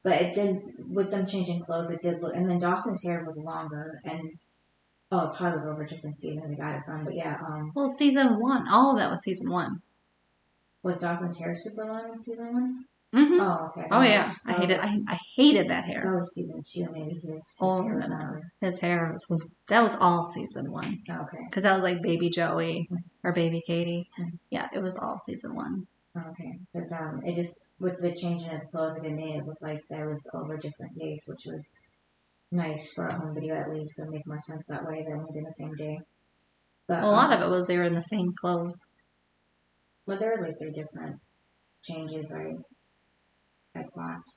But it did, with them changing clothes, it did look, and then Dawson's hair was longer, and it probably was over a different season we got it from, but yeah. Well, season 1, all of that was season 1. Was Dawson's hair super long in season 1? Mm-hmm. Oh, okay. Oh, yeah. I hated that hair. That was season 2, maybe. His hair was longer. His hair was, that was all season 1. Oh, okay. Because that was like Baby Joey or Baby Katie. Yeah, it was all season 1. Okay. Because it just, with the changing of the clothes, it made it look like that was over different days, which was nice for a home video at least. It made more sense that way than within the same day. But a lot of it was they were in the same clothes. Well, there was like 3 different changes I clocked.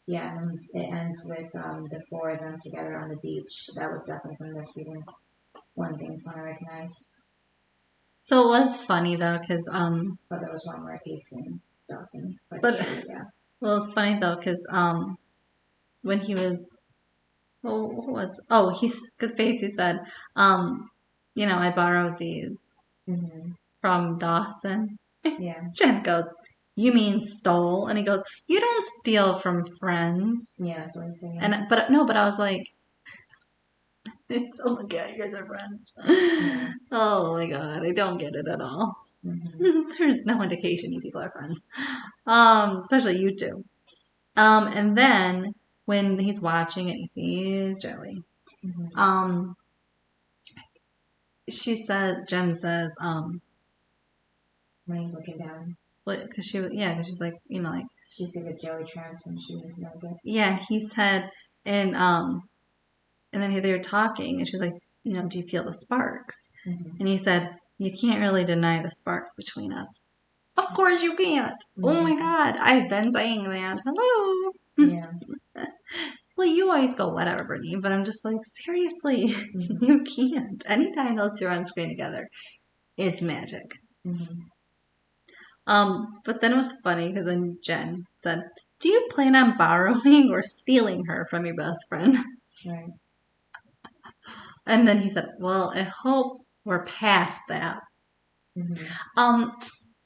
Yeah, and it ends with the 4 of them together on the beach. That was definitely from the season 1 theme song I recognized. So it was funny though, because but there was one where Pacey and Dawson. Yeah. Well, it was funny though, because when he was, because Pacey said, I borrowed these from Dawson. Yeah. Jen goes, "You mean stole?" And he goes, "You don't steal from friends." Yeah, that's what I'm saying. But I was like, I still look at you guys are friends. Yeah. Oh my god, I don't get it at all. There's no indication you people are friends. Especially you two. And then when he's watching it, he sees Joey. Jen says, when he's looking down. Because she's like, like. She sees a Joey trance when she knows it. Yeah, and he said, and then they were talking, and she was like, do you feel the sparks? And he said, you can't really deny the sparks between us. Of course you can't. Oh my god, I've been saying that. Hello. Yeah. Well, you always go, whatever, Brittany, but I'm just like, seriously, you can't. Anytime those two are on screen together, it's magic. But then it was funny because then Jen said, do you plan on borrowing or stealing her from your best friend? Right. And then he said, well, I hope we're past that.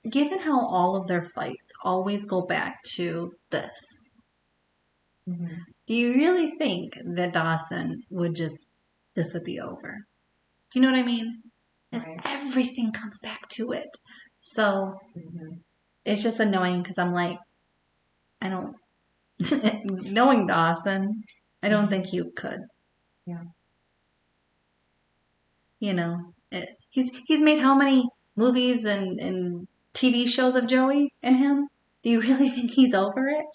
Given how all of their fights always go back to this, do you really think that Dawson would this would be over? Do you know what I mean? Right. Everything comes back to it. So it's just annoying because I'm like, I don't, knowing Dawson, I don't think he could. Yeah. He's made how many movies and TV shows of Joey and him? Do you really think he's over it?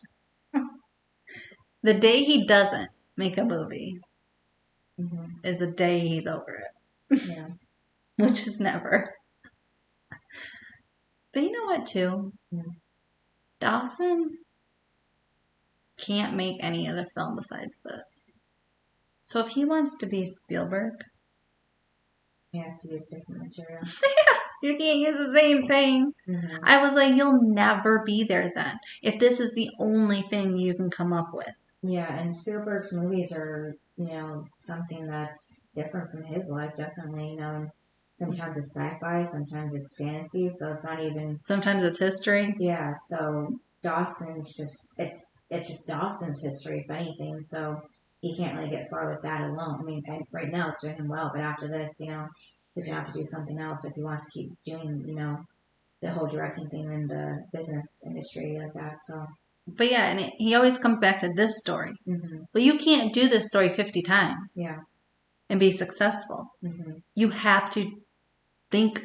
The day he doesn't make a movie is the day he's over it. Yeah. Which is never. But you know what, too? Dawson can't make any other film besides this. So if he wants to be Spielberg... He has to use different material. Yeah, you can't use the same thing. I was like, you'll never be there then. If this is the only thing you can come up with. Yeah, and Spielberg's movies are, something that's different from his life, definitely, and sometimes it's sci-fi, sometimes it's fantasy, so it's not even... Sometimes it's history. Yeah, so Dawson's just... It's just Dawson's history, if anything, so he can't really get far with that alone. I mean, right now it's doing him well, but after this, he's going to have to do something else if he wants to keep doing, the whole directing thing in the business industry like that, so... But yeah, and he always comes back to this story. Mm-hmm. But you can't do this story 50 times Yeah. and be successful. Mm-hmm. You have to think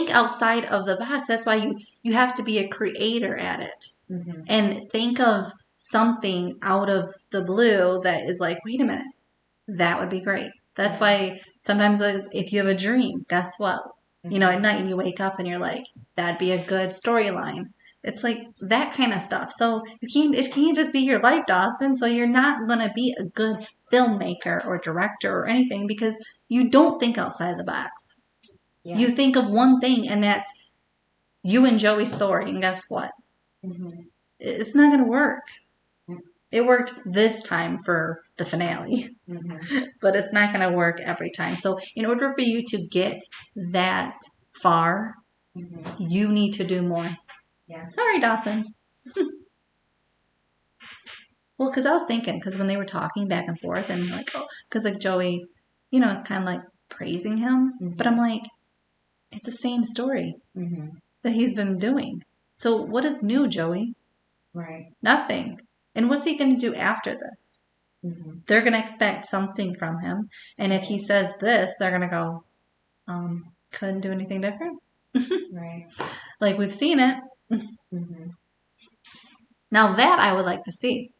outside of the box. That's why you have to be a creator at it. Mm-hmm. And think of something out of the blue that is like, wait a minute, that would be great. That's why sometimes if you have a dream, guess what? You know, at night and you wake up and you're like, that'd be a good storyline. It's like that kind of stuff. So it can't just be your life, Dawson. So you're not going to be a good filmmaker or director or anything because you don't think outside the box. Yeah. You think of one thing and that's you and Joey's story. And guess what? Mm-hmm. It's not going to work. It worked this time for the finale, but it's not going to work every time. So in order for you to get that far, you need to do more. Yeah. Sorry, Dawson. Well, because I was thinking, because when they were talking back and forth and like, oh, because like Joey, you know, it's kind of like praising him. But I'm like, it's the same story that he's been doing. So what is new, Joey? Right. Nothing. And what's he going to do after this? They're going to expect something from him. And if he says this, they're going to go, couldn't do anything different. Right. Like we've seen it. Now that I would like to see.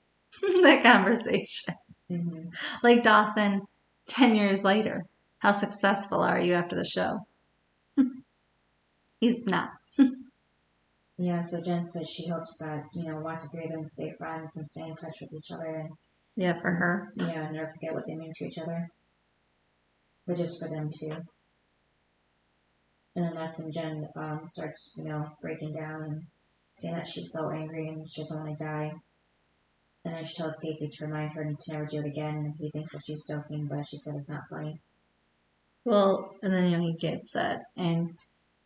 That conversation. Like Dawson, 10 years later. How successful are you after the show? He's not. Yeah, so Jen says she hopes that, lots of three of them stay friends and stay in touch with each other and Yeah, for her. yeah, never forget what they mean to each other. But just for them too. And then that's when Jen starts, breaking down and saying that she's so angry and she doesn't want to die. And then she tells Casey to remind her to never do it again. And he thinks that she's joking, but she said it's not funny. Well, and then, he gets that and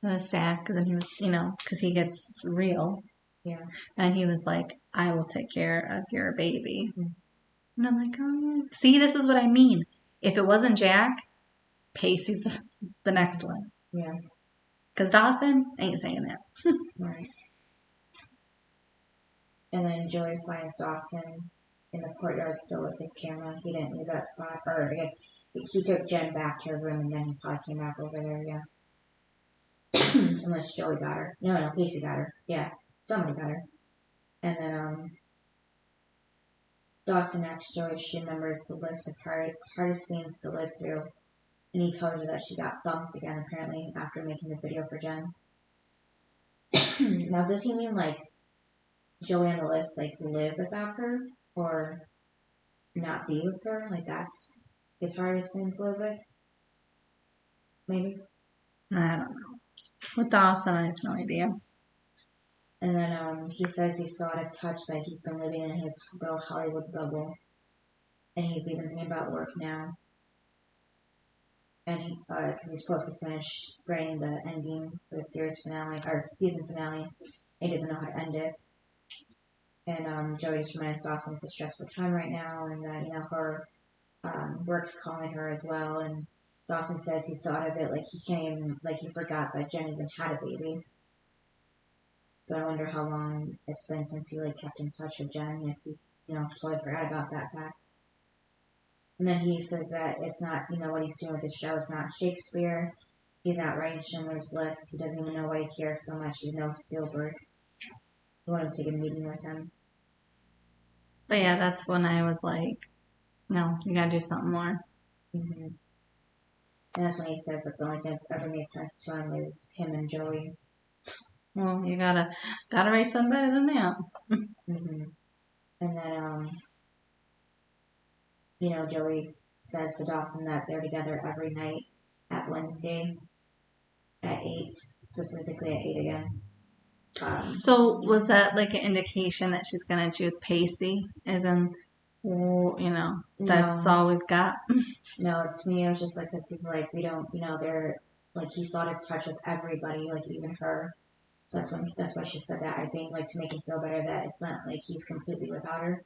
it was sad because then he was, because he gets real. Yeah. And he was like, I will take care of your baby. And I'm like, oh, see, this is what I mean. If it wasn't Jack, Pacey's the next one. Yeah. Because Dawson ain't saying that. Right. And then Joey finds Dawson in the courtyard still with his camera. He didn't leave that spot. Or I guess he took Jen back to her room and then he probably came back over there, yeah. Unless Joey got her. No, Casey got her. Yeah, somebody got her. And then Dawson asks Joey if she remembers the list of hardest things to live through. And he tells her that she got bumped again, apparently, after making the video for Jen. Now, does he mean, Joey on the list, live without her? Or not be with her? That's his hardest thing to live with? Maybe? I don't know. With Dawson, I have no idea. And then he says he's so out of touch that he's been living in his little Hollywood bubble. And he's even thinking about work now. And because he's supposed to finish writing the ending for the series finale, or season finale. He doesn't know how to end it. And Joey just reminds Dawson it's a stressful time right now, and that, her work's calling her as well. And Dawson says he's so out of it, he can't even, he forgot that Jen even had a baby. So I wonder how long it's been since he, kept in touch with Jen, if he, totally forgot about that fact. And then he says that it's not, what he's doing with the show. It's not Shakespeare. He's not writing Schindler's List. He doesn't even know why he cares so much. He's no Spielberg. He wanted to take a meeting with him. But yeah, that's when I was like, no, you gotta do something more. And that's when he says that the only thing that's ever made sense to him is him and Joey. Well, you gotta write something better than that. And then, Joey says to Dawson that they're together every night at Wednesday at 8, specifically at 8 again. So was that an indication that she's gonna choose Pacey? As in, that's all we've got? No, to me it was just because he's we don't, they're he's out of touch with everybody, even her. So that's why she said that. I think to make him feel better that it's not he's completely without her,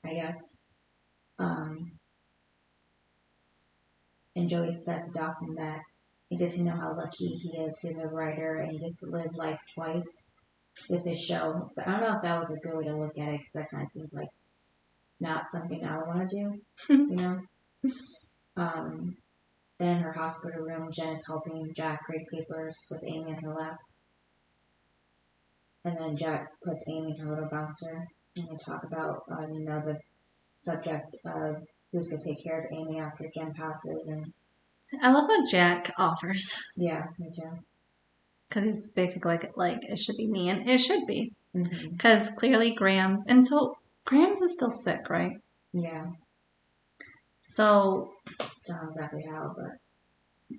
I guess. And Joey says to Dawson that he doesn't know how lucky he is. He's a writer and he gets to live life twice. with his show. So I don't know if that was a good way to look at it because that kind of seems like not something I would want to do, you know. Then in her hospital room, Jen is helping Jack read papers with Amy in her lap. And then Jack puts Amy in her little bouncer. And they talk about, the subject of who's going to take care of Amy after Jen passes. And I love what Jack offers. yeah, me too. Because he's basically like, it should be me, and it should be. Mm-hmm. Because clearly Grams, and so Grams is still sick, right? Yeah. So, Don't know exactly how, but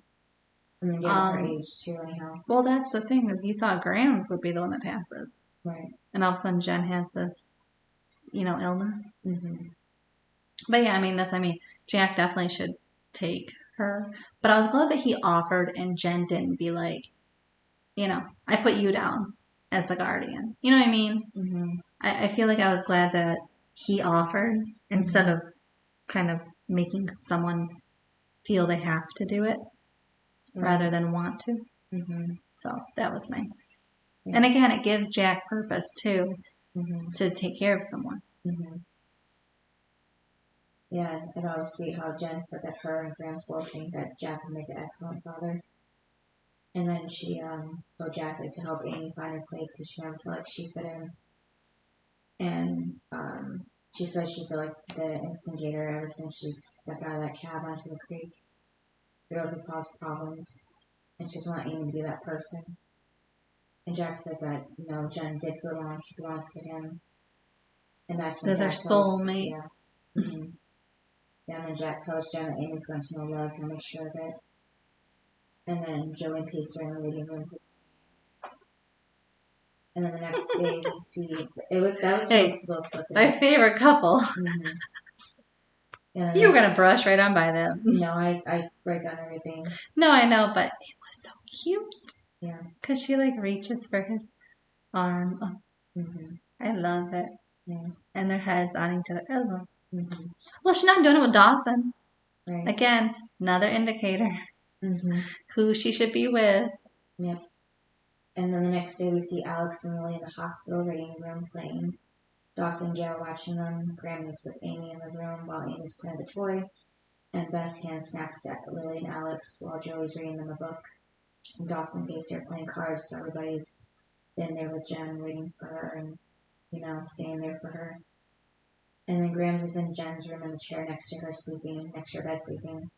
I mean, given her age too, anyhow. well, that's the thing, is you thought Grams would be the one that passes. Right. And all of a sudden Jen has this, illness. Mm-hmm. But yeah, Jack definitely should take her. But I was glad that he offered and Jen didn't be like, I put you down as the guardian. You know what I mean? Mm-hmm. I feel like I was glad that he offered instead of kind of making someone feel they have to do it rather than want to. Mm-hmm. So that was nice. Yeah. And again, it gives Jack purpose too to take care of someone. Mm-hmm. Yeah, I thought it was sweet how Jen said that her and Grams both think that Jack would make an excellent father. And then she told Jack to help Amy find her place because she never felt like she fit in. And she said she felt like the instigator ever since she stepped out of that cab onto the creek. It really caused problems. And she just wanted Amy to be that person. And Jack says that, Jen did belong, she belongs to him. And that's when They're soulmates. Yeah. Mm-hmm. Yeah, and then Jack tells Jen that Amy's going to know love, he'll make sure of it. And then Joey and Pace are in the living room. And then the next day we see my favorite couple. Mm-hmm. You were gonna brush right on by them. No, I write down everything. No, I know, but it was so cute. Yeah. Cause she reaches for his arm. Oh, I love it. Yeah. And their heads on each other. I love it. Mm-hmm. Well, she's not doing it with Dawson. Right. Again, another indicator who she should be with. Yep. And then the next day we see Alex and Lily in the hospital reading room playing. Dawson and Gail watching them. Graham is with Amy in the room while Amy's playing the toy. And Bess hands snacks to Lily and Alex while Joey's reading them a book. And Dawson and Casey are playing cards, so everybody's in there with Jen waiting for her and, staying there for her. And then Grams is in Jen's room in the chair next to her sleeping, next to her bed sleeping.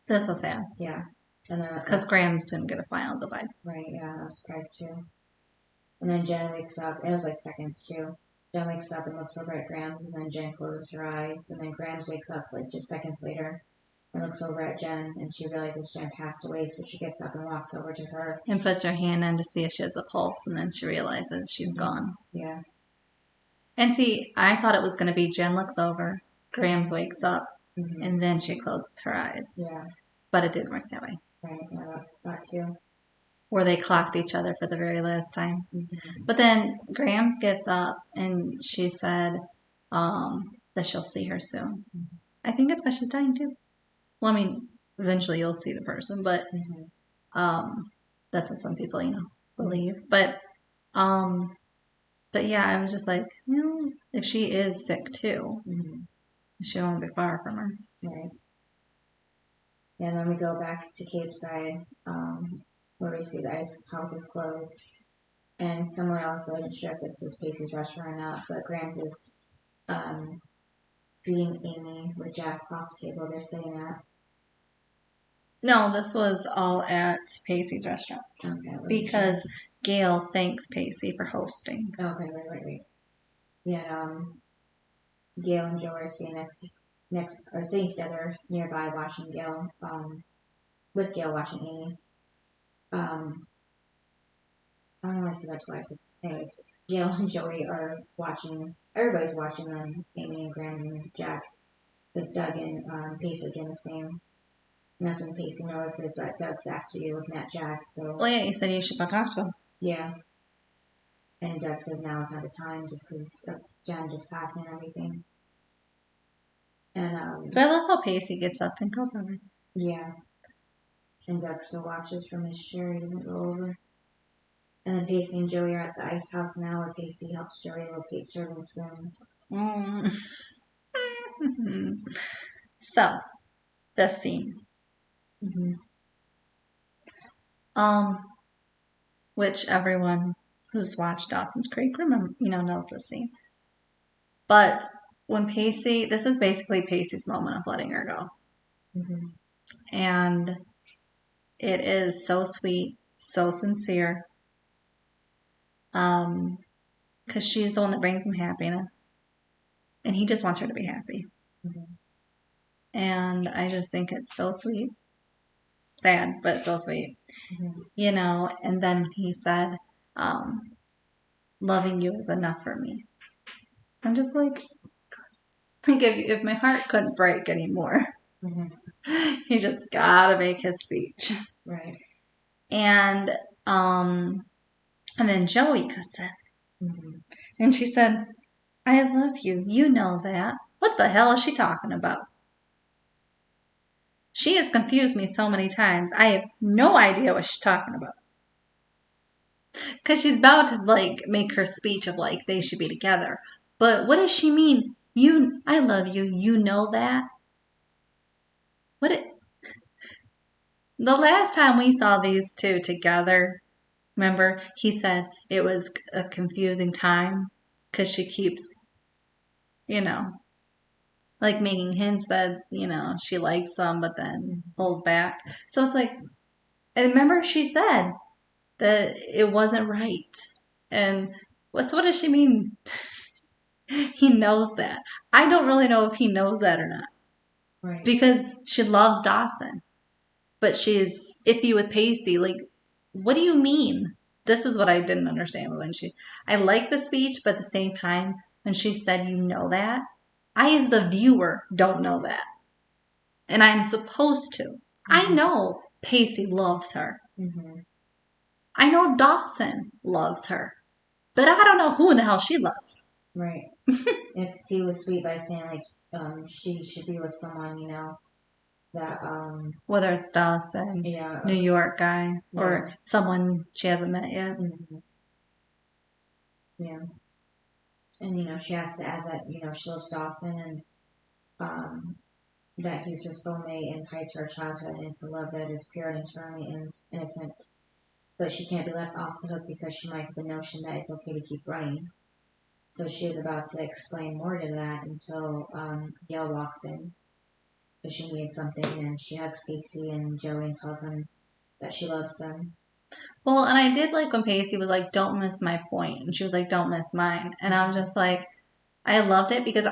This was sad. Yeah. And then because Grams didn't get a final goodbye. Right, yeah, I was surprised too. And then Jen wakes up, it was like seconds too. Jen wakes up and looks over at Grams, and then Jen closes her eyes, and then Grams wakes up like just seconds later and looks over at Jen, and she realizes Jen passed away, so she gets up and walks over to her. And puts her hand on to see if she has a pulse, and then she realizes she's gone. Yeah. And see, I thought it was going to be Jen looks over, Grams wakes up, and then she closes her eyes. Yeah. But it didn't work that way. Right, yeah, that too. Where they clocked each other for the very last time. But then Grams gets up and she said that she'll see her soon. I think it's because she's dying too. Well, I mean, eventually you'll see the person, but that's what some people, believe. But yeah, I was just like, if she is sick too, she won't be far from her. Right. Yeah, and then we go back to Cape Side, where we see the house is closed. And somewhere else, I wasn't sure if this was Pacey's restaurant or not, but Grams is feeding Amy with Jack across the table they're sitting at. No, this was all at Pacey's restaurant. Okay. Because Gail thanks Pacey for hosting. Okay, right. Yeah, Gail and Joe are sitting sitting together nearby watching Gail, with Gail watching Amy. I don't know why I said that twice. Anyways, Gail and Joey are watching, everybody's watching them, Amy and Graham and Jack, because Doug and Pacey are doing the same. And that's when Pacey notices that Doug's actually looking at Jack, so... Well, yeah, you said you should go talk to him. Yeah. And Doug says now is not the time, just because of Jen just passing and everything. And, so I love how Pacey gets up and goes over. Yeah. And Doug still watches from his chair, he doesn't go over. And then Pacey and Joey are at the ice house now, where Pacey helps Joey locate serving spoons. So, this scene. Mm-hmm. Which everyone who's watched Dawson's Creek knows this scene. But when Pacey, this is basically Pacey's moment of letting her go. Mm-hmm. And it is so sweet, so sincere. Because she's the one that brings him happiness. And he just wants her to be happy. Mm-hmm. And I just think it's so sweet. Sad, but so sweet. Mm-hmm. And then he said, loving you is enough for me. I'm just like if my heart couldn't break anymore, he just gotta make his speech. Right. And then Joey cuts in. Mm-hmm. And she said, I love you. You know that. What the hell is she talking about? She has confused me so many times. I have no idea what she's talking about. Because she's about to, make her speech of, they should be together. But what does she mean? I love you. You know that? The last time we saw these two together, remember, he said it was a confusing time because she keeps, making hints that, she likes him, but then pulls back. So it's and remember she said that it wasn't right. And what does she mean? He knows that. I don't really know if he knows that or not. Right. Because she loves Dawson. But she's iffy with Pacey. What do you mean? This is what I didn't understand when I like the speech, but at the same time, when she said, you know that, I as the viewer don't know that. And I'm supposed to. Mm-hmm. I know Pacey loves her. Mm-hmm. I know Dawson loves her. But I don't know who in the hell she loves. Right. If he was sweet by saying, she should be with someone, that, whether it's Dawson, yeah, New York guy, or someone she hasn't met yet. Mm-hmm. Yeah. And, she has to add that, she loves Dawson and, that he's her soulmate and tied to her childhood, and it's a love that is pure and eternally innocent. But she can't be let off the hook because she might have the notion that it's okay to keep running. So she is about to explain more to that until Gail walks in. Because she needs something, and she hugs Pacey and Joey and tells them that she loves them. Well, and I did like when Pacey was like, don't miss my point. And she was like, don't miss mine. And I was just like, I loved it because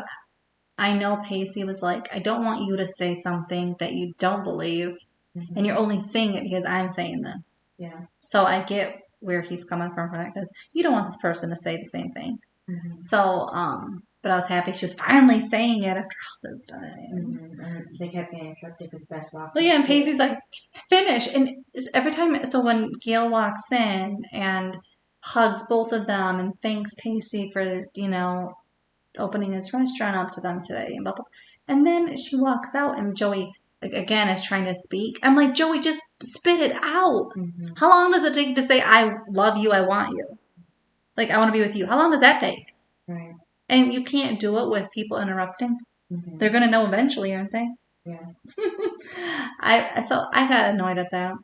I know Pacey was like, I don't want you to say something that you don't believe. Mm-hmm. And you're only saying it because I'm saying this. Yeah. So I get where he's coming from that because you don't want this person to say the same thing. Mm-hmm. So, but I was happy she was finally saying it after all this time. Mm-hmm. And they kept getting interrupted because Bess walked. Well, yeah, and Pacey's like, finish. And every time, so when Gail walks in and hugs both of them and thanks Pacey for, opening his restaurant up to them today and blah, blah. And then she walks out and Joey, again, is trying to speak. I'm like, Joey, just spit it out. Mm-hmm. How long does it take to say, I love you, I want you? I want to be with you. How long does that take? Right. And you can't do it with people interrupting. Mm-hmm. They're going to know eventually, aren't they? Yeah. So I got annoyed at that.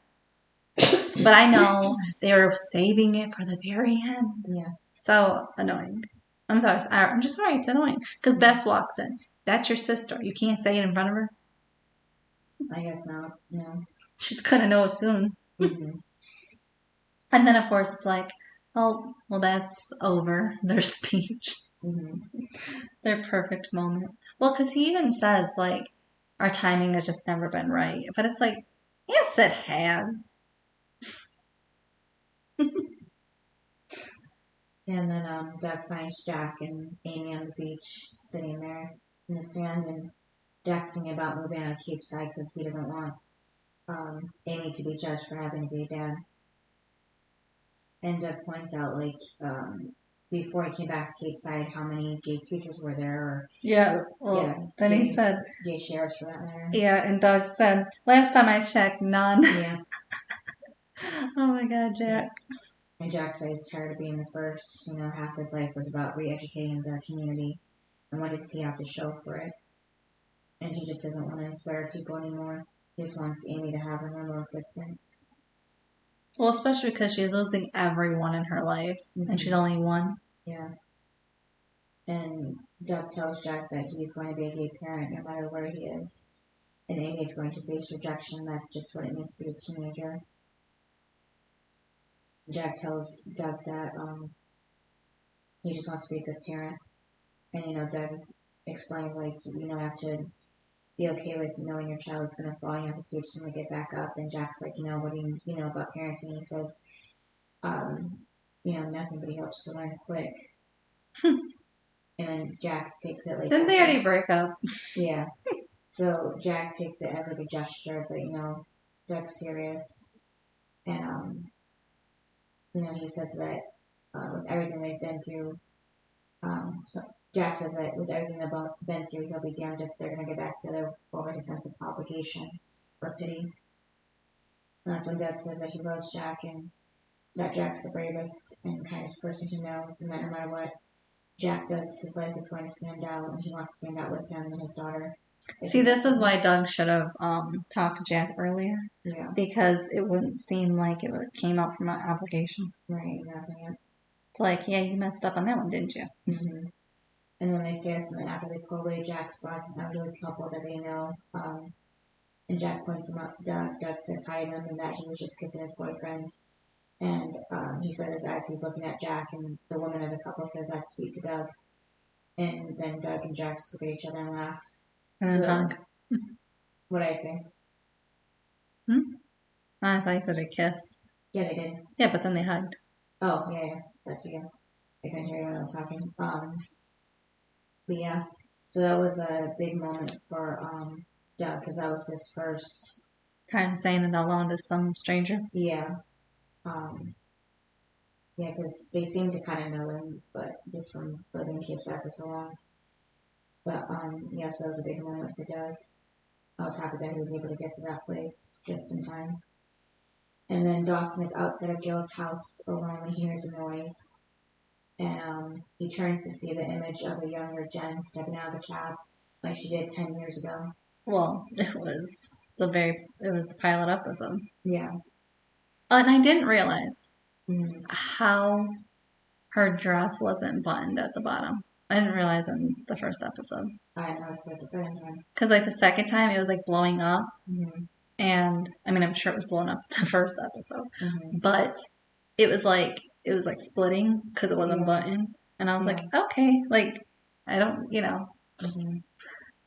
But I know they were saving it for the very end. Yeah. So annoying. I'm sorry. I'm just sorry. It's annoying. Because Bess walks in. That's your sister. You can't say it in front of her? I guess not. No. She's going to know soon. Mm-hmm. And then, of course, it's like, oh, well, that's over. Their speech. Mm-hmm. Their perfect moment. Well, because he even says, our timing has just never been right. But it's like, yes, it has. And then Doug finds Jack and Amy on the beach, sitting there in the sand, and Jack's thinking about moving out of Cape Side because he doesn't want Amy to be judged for having to be a dad. And Doug points out, before he came back to Cape Side, how many gay teachers were there. Then he said... Gay sheriffs, for that matter. Yeah, and Doug said, last time I checked, none. Yeah. Oh my God, Jack. And Jack said he's tired of being the first. Half his life was about re-educating the community. And what does he have to show for it? And he just doesn't want to inspire people anymore. He just wants Amy to have a normal existence. Well, especially because she's losing everyone in her life, and she's only one. Yeah. And Doug tells Jack that he's going to be a gay parent no matter where he is. And Amy is going to face rejection. That's just what it means to be a teenager. Jack tells Doug that he just wants to be a good parent. And, Doug explains, you have to be okay with knowing your child's going to fall. You have to teach them to get back up. And Jack's like, what do you know about parenting? He says, nothing, but he hopes to learn quick. And Jack takes it like... Didn't they already break up? Yeah. So Jack takes it as like a gesture, but Doug's serious. And he says that with everything they've been through, Jack says that with everything they've been through, he'll be damned if they're going to get back together over his sense of obligation or pity. And that's when Doug says that he loves Jack and that Jack's the bravest and kindest person he knows, and that no matter what Jack does, his life is going to stand out, and he wants to stand out with him and his daughter. See, this is why Doug should have talked to Jack earlier. Yeah. Because it wouldn't seem like it came out from an obligation. Right, exactly. It's like, yeah, you messed up on that one, didn't you? Mm-hmm. And then they kiss, and then after they pull away, Jack spots an elderly couple that they know. And Jack points them out to Doug. Doug says hi to them and that he was just kissing his boyfriend. And he says as he's looking at Jack, and the woman as a couple says that's sweet to Doug. And then Doug and Jack just look at each other and laugh. And then hug. What did I say? I thought you said a kiss. Yeah, they did. Yeah, but then they hugged. Oh, yeah. That's you. I couldn't hear you when I was talking. But yeah, so that was a big moment for Doug because that was his first time saying it out loud to some stranger. Yeah. Yeah, because they seem to kind of know him, but just from living in Cape Side for so long. But yeah, so that was a big moment for Doug. I was happy that he was able to get to that place just in time. And then Dawson is outside of Gil's house alone when he hears a noise. And he turns to see the image of a younger Jen stepping out of the cab like she did 10 years ago. Well, it was the pilot episode. Yeah. And I didn't realize how her dress wasn't buttoned at the bottom. I didn't realize in the first episode. I noticed this the second time. Because the second time it was blowing up. Mm-hmm. And I mean, I'm sure it was blowing up the first episode. Mm-hmm. But it was splitting because it wasn't buttoned. And I was like, okay. I don't, mm-hmm.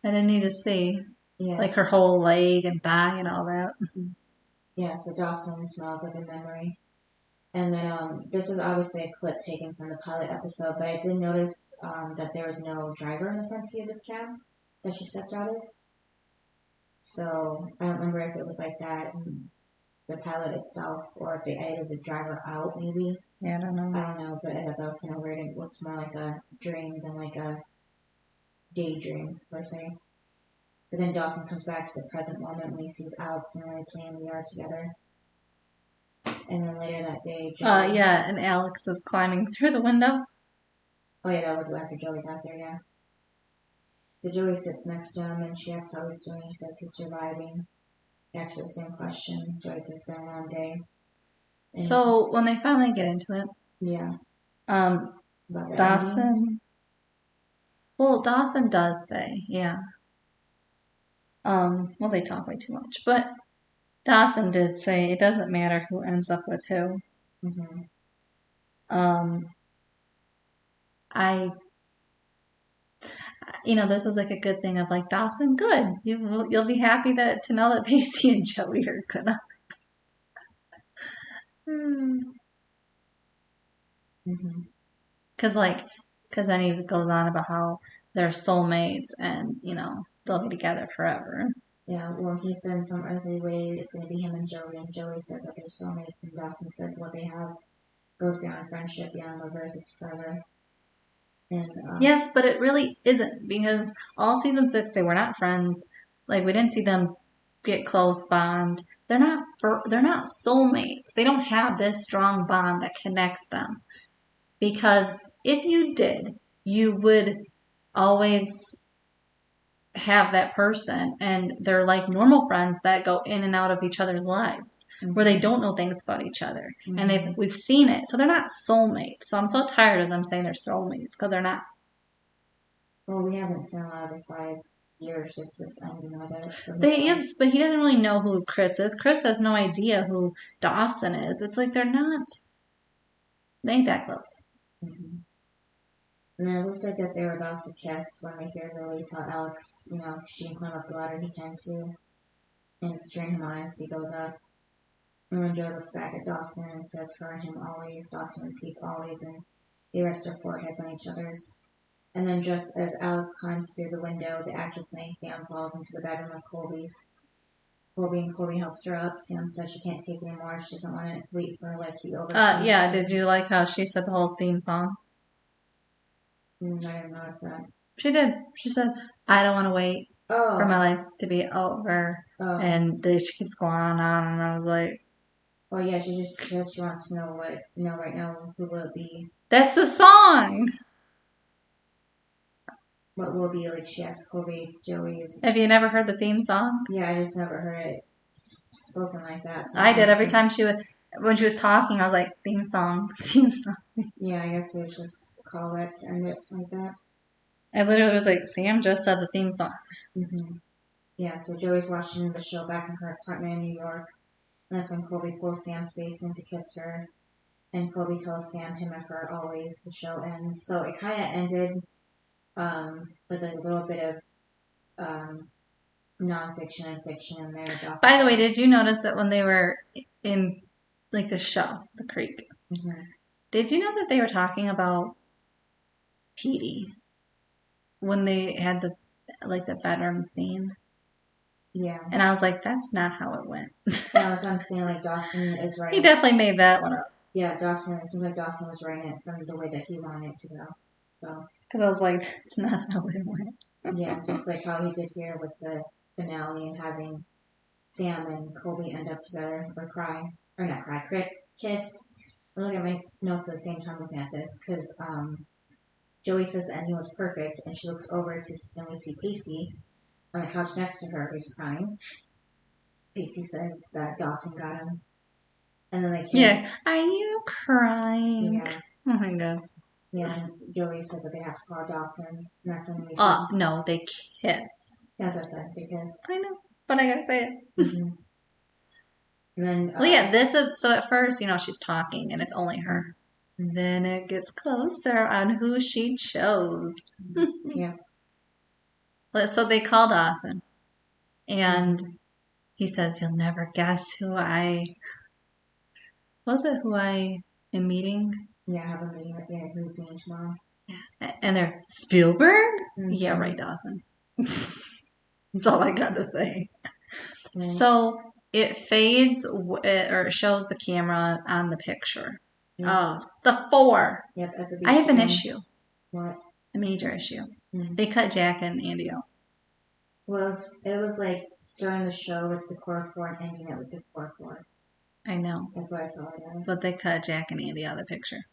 I didn't need to see her whole leg and thigh and all that. Yeah, so Dawson smells like a memory. And then this was obviously a clip taken from the pilot episode, but I did notice that there was no driver in the front seat of this cab that she stepped out of. So I don't remember if it was like that in the pilot itself or if they edited the driver out maybe. Yeah, I don't know, but I thought that was kind of weird. It looks more like a dream than like a daydream, per se. But then Dawson comes back to the present moment when he sees Alex and Lily playing the yard together. And then later that day, Joey... yeah, and Alex is climbing through the window. Oh, yeah, that was after Joey got there, yeah. So Joey sits next to him, and she asks how he's doing. He says he's surviving. Actually, the same question. Joey says it's been a long day. And so, when they finally get into it... Yeah. Dawson... Ending? Well, Dawson does say, yeah. Well, they talk way too much, but... Dawson did say it doesn't matter who ends up with who. Mm-hmm. This is a good thing of Dawson, good. You'll be happy to know that Pacey and Joey are gonna. Because then he goes on about how they're soulmates and they'll be together forever. Yeah, well, he said in some earthly way it's going to be him and Joey says that they're soulmates, and Dawson says what they have goes beyond friendship, beyond lovers, it's forever. And yes, but it really isn't, because all season 6 they were not friends. We didn't see them get close, bond. they're not soulmates. They don't have this strong bond that connects them. Because if you did, you would always have that person, and they're like normal friends that go in and out of each other's lives, where they don't know things about each other, and we've seen it. So they're not soulmates. So I'm so tired of them saying they're soulmates because they're not. Well, we haven't seen a lot of the 5 years since this ending of it. So But he doesn't really know who Chris is. Chris has no idea who Dawson is. It's like they ain't that close. Mm-hmm. And then it looks like that they're about to kiss when they hear Lily tell Alex, if she can climb up the ladder, he can too. And to train him on as he goes up. And then Joy looks back at Dawson and says, "Her and him always." Dawson repeats "always," and they rest their foreheads on each other's. And then just as Alice climbs through the window, the actor playing Sam falls into the bedroom of Colby's. Colby helps her up. Sam says she can't take it anymore. She doesn't want to wait for her life to be over. Yeah, did you like how she said the whole theme song? I didn't notice that. She did. She said, "I don't want to wait for my life to be over." And she keeps going on and on, and I was like, "Oh yeah, she just says she wants to know right now, who will it be?" That's the song. What will it be? Like she asks Colby, Joey. Have you never heard the theme song? Yeah, I just never heard it spoken like that. So I did every time when she was talking. I was like, theme song, theme song. Yeah, I guess it was just call it to end it like that. I literally was like, Sam just said the theme song. Mm-hmm. Yeah, so Joey's watching the show back in her apartment in New York, and that's when Colby pulls Sam's face in to kiss her, and Colby tells Sam him and her always. The show ends, so it kind of ended with a little bit of nonfiction and fiction in there. By the way, did you notice that when they were in like the show, The Creek, did you know that they were talking about Petey when they had the bedroom scene? Yeah. And I was like, that's not how it went. Yeah, that's what I'm saying. Like Dawson is right. He definitely made that one up. Yeah, Dawson. It seems like Dawson was writing it from the way that he wanted it to go. So. Because I was like, that's not how it went. Yeah, just like how he did here with the finale and having Sam and Colby end up together or cry, or not cry, kiss. I'm looking at my notes at the same time looking at this because Joey says the ending was perfect, and she looks over and we see Pacey on the couch next to her who's crying. Pacey says that Dawson got him, and then they kiss. Yeah, are you crying? Yeah. Oh my god. Yeah, and Joey says that they have to call Dawson, and that's when we see. No, they kiss. That's what I said. They kiss. I know, but I gotta say it. Mm-hmm. And then, well, yeah, this is so. At first, she's talking, and it's only her. And then it gets closer on who she chose. Yeah. So they call Dawson, and he says, "You'll never guess who I." Was it who I am meeting? Yeah, I have a meeting with who's meeting tomorrow. Yeah. And they're Spielberg? Mm-hmm. Yeah, right, Dawson. That's all I got to say. Right. So it fades or it shows the camera on the picture. Yeah. Oh, the 4. Yep, at the beach. I have an issue. What? A major issue. Mm-hmm. They cut Jack and Andy out. Well, it was like starting the show with the core 4 and ending it with the core 4. I know. That's what I saw it as. But they cut Jack and Andy out of the picture.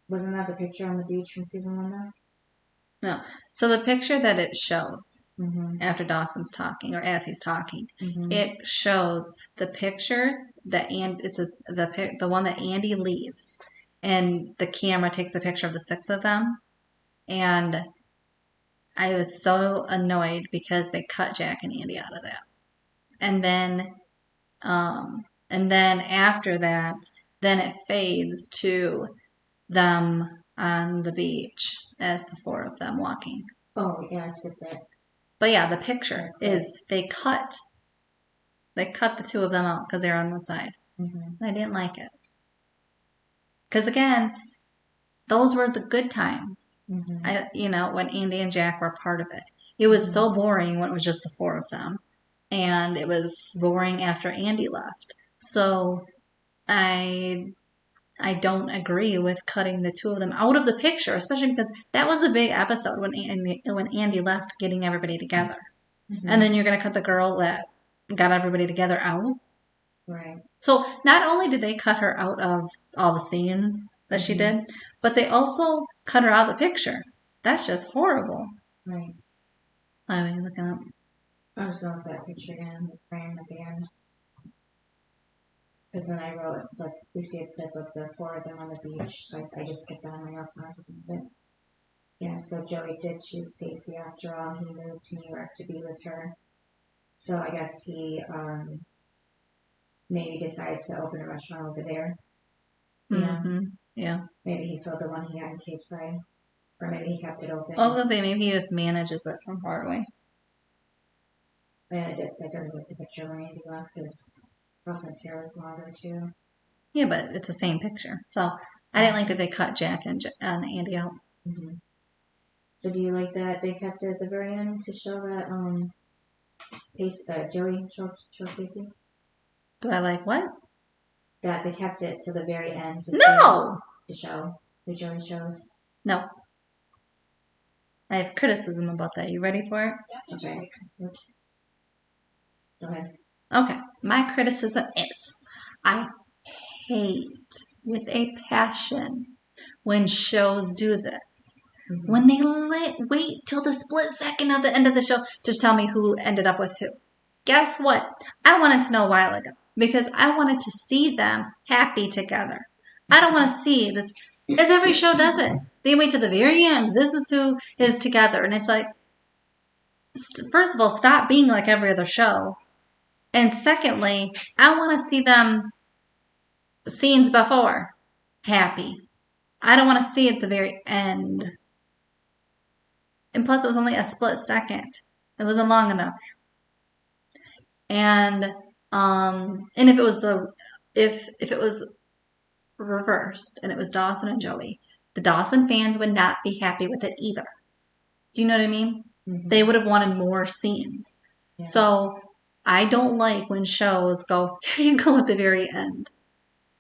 Wasn't that the picture on the beach from season 1 though? No. So the picture that it shows after Dawson's talking, or as he's talking, it shows the picture that the one that Andy leaves, and the camera takes a picture of the 6 of them, and I was so annoyed because they cut Jack and Andy out of that, and then after that, then it fades to them on the beach as the 4 of them walking. Oh, yeah, I skipped that. But yeah, the picture is they cut the 2 of them out because they're on the side. And I didn't like it. Because again, those were the good times. When Andy and Jack were part of it. It was so boring when it was just the 4 of them. And it was boring after Andy left. So I don't agree with cutting the 2 of them out of the picture, especially because that was a big episode when Andy left, getting everybody together. And then you're going to cut the girl that got everybody together out? Right. So not only did they cut her out of all the scenes that she did, but they also cut her out of the picture. That's just horrible. Right. I mean, looking up. I'm just going with that picture again, the frame at the end. Because then I wrote, like, we see a clip of the four of them on the beach, so I just skipped down my notes when I was looking at it. Yeah, so Joey did choose Pacey after all. He moved to New York to be with her. So I guess he maybe decided to open a restaurant over there. Yeah. Maybe he sold the one he had in Cape Side. Or maybe he kept it open. I was going to say, maybe he just manages it from far away. And it doesn't look the picture when Andy left because Dawson's hair was longer too. Yeah, but it's the same picture. So I didn't like that they cut Jack and Andy out. Mm-hmm. So do you like that they kept it at the very end to show that Joey chose Pacey? Do I like what? That they kept it to the very end to show who Joey chose. No. I have criticism about that. You ready for it? Okay. Oops. Go ahead. Okay. My criticism is I hate with a passion when shows do this. Mm-hmm. When they wait till the split second of the end of the show to tell me who ended up with who. Guess what? I wanted to know a while ago because I wanted to see them happy together. I don't want to see this, as every show does it. They wait to the very end. This is who is together. And it's like, first of all, stop being like every other show. And secondly, I want to see them scenes before happy. I don't want to see it at the very end. And plus, it was only a split second. It wasn't long enough. And if it was reversed and it was Dawson and Joey, the Dawson fans would not be happy with it either. Do you know what I mean? Mm-hmm. They would have wanted more scenes. Yeah. So I don't like when shows go, here you go at the very end.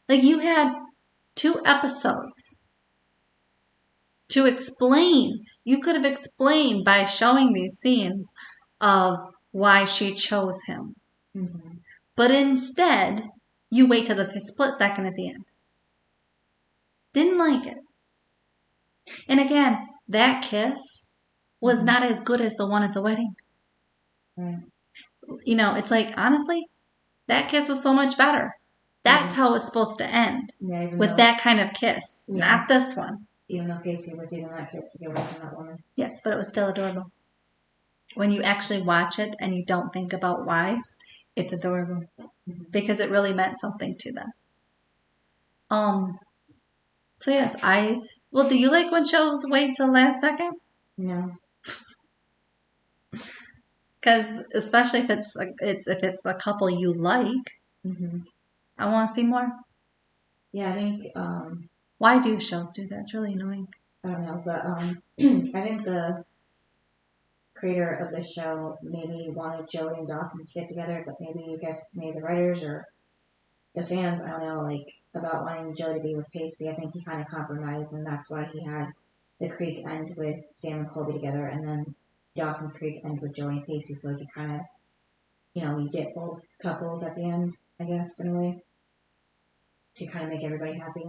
Like you had 2 episodes to explain. You could have explained by showing these scenes of why she chose him. Mm-hmm. But instead, you wait till the split second at the end. Didn't like it. And again, that kiss was mm-hmm. not as good as the one at the wedding. Right. You know, it's like, honestly, that kiss was so much better. That's how it was supposed to end. Yeah, with that kind of kiss. Yeah. Not this one. Even though Casey was using that kiss to get away from that woman. Yes, but it was still adorable. When you actually watch it and you don't think about why, it's adorable. Mm-hmm. Because it really meant something to them. So yes, well, do you like when shows wait till the last second? No. Because especially if it's a couple you like, mm-hmm. I want to see more. Yeah, I think. Why do shows do that? It's really annoying. I don't know, but I think the creator of the show maybe wanted Joey and Dawson to get together, but maybe the writers or the fans, I don't know, like about wanting Joey to be with Pacey. I think he kind of compromised, and that's why he had the Creek end with Sam and Colby together, and then Dawson's Creek end with Joey and Pacey, so he kind of, you get both couples at the end, I guess, in a way, to kind of make everybody happy.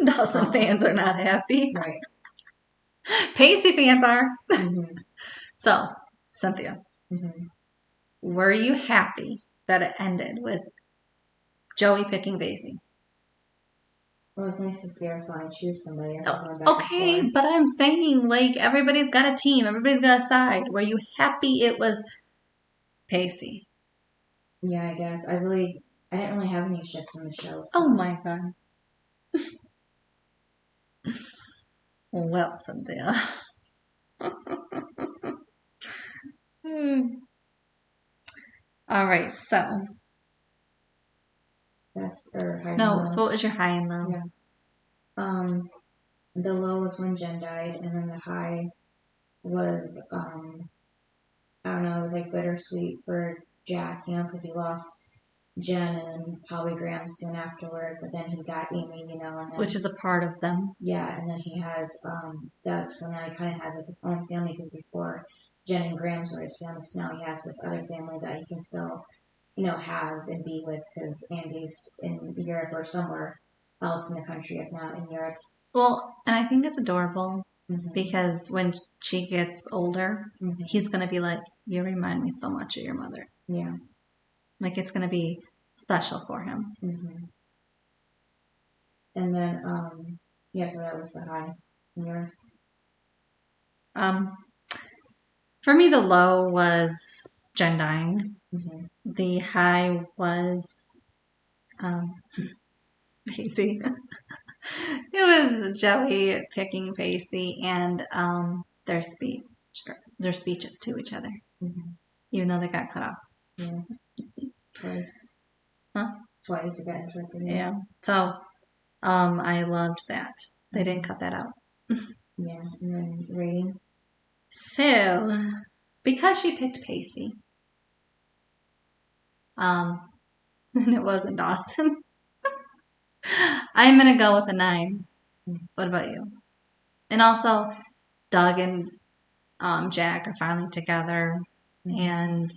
Dawson fans are not happy. Right. Pacey fans are. Mm-hmm. So, Cynthia, mm-hmm. were you happy that it ended with Joey picking Pacey? Well, it's nice to see her finally choose somebody. Okay, but I'm saying, like, everybody's got a team. Everybody's got a side. Were you happy it was Pacey? Yeah, I guess. I didn't really have any ships in the show. So. Oh, my God. Well, Cynthia. All right, so. Best or high? No, so what was your high and low? Yeah. The low was when Jen died, and then the high was I don't know. It was like bittersweet for Jack, because he lost Jen and probably Graham soon afterward, but then he got Amy, and then, which is a part of them. Yeah, and then he has Doug, so now he kind of has like his own family because before Jen and Graham's were his family, so now he has this other family that he can still, have and be with, because Andy's in Europe or somewhere else in the country, if not in Europe. Well, and I think it's adorable Mm-hmm. because when she gets older, Mm-hmm. he's going to be like, you remind me so much of your mother. Yeah. Like, it's going to be special for him. Mm-hmm. And then, so that was the high. And yours? For me, the low was Jen dying. Mm-hmm. The high was Pacey. It was Joey picking Pacey and their speeches to each other, even though they got cut off. Yeah. Twice. Huh? Twice it got interrupted. Yeah. So I loved that. They didn't cut that out. Yeah. And then rating. So because she picked Pacey, and it wasn't Dawson, I'm gonna go with a 9. What about you? And also, Doug and Jack are finally together, and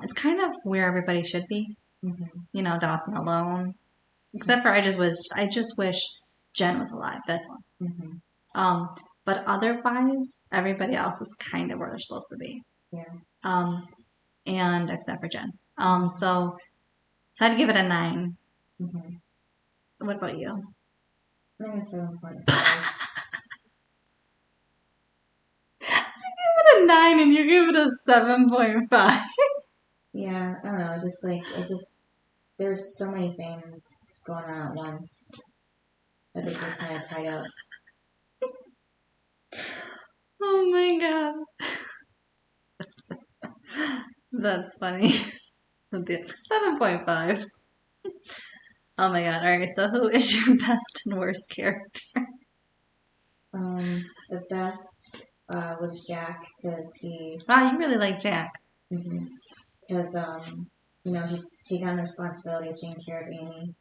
it's kind of where everybody should be. Mm-hmm. Dawson alone, except for I just wish Jen was alive. That's all. Mm-hmm. But otherwise, everybody else is kind of where they're supposed to be. Yeah. And except for Jen. So I'd give it a 9. Mm-hmm. What about you? I think it's 7.5. I give it a 9 and you give it a 7.5. Yeah, I don't know. There's so many things going on at once that it's just kind of tied up. Oh my god. That's funny. 7.5. Oh my god. Alright, so who is your best and worst character? The best was Jack, because Wow, you really like Jack. Because he's taken on the responsibility of taking care of Amy,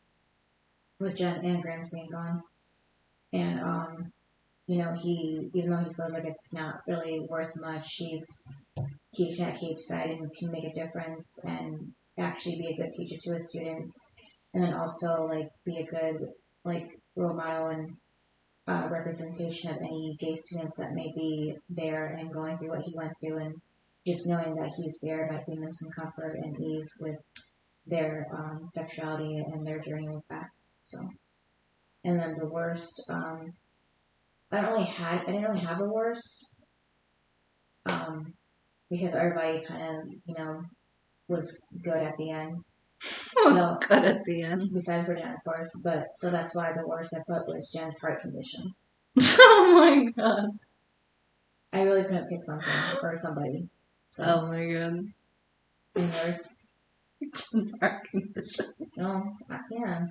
with Jen and Grams being gone, and he, even though he feels like it's not really worth much, he's teaching at Cape Side and can make a difference and actually be a good teacher to his students, and then also be a good role model and representation of any gay students that may be there and going through what he went through, and just knowing that he's there might bring them some comfort and ease with their sexuality and their journey with that. So, and then the worst, I didn't really have a worst, because everybody kind of was good at the end. So good at the end. Besides for Jen, of course, so that's why the worst I put was Jen's heart condition. Oh my god. I really couldn't pick something or somebody. So. Oh my god. And yours? Jen's heart condition. No, yeah.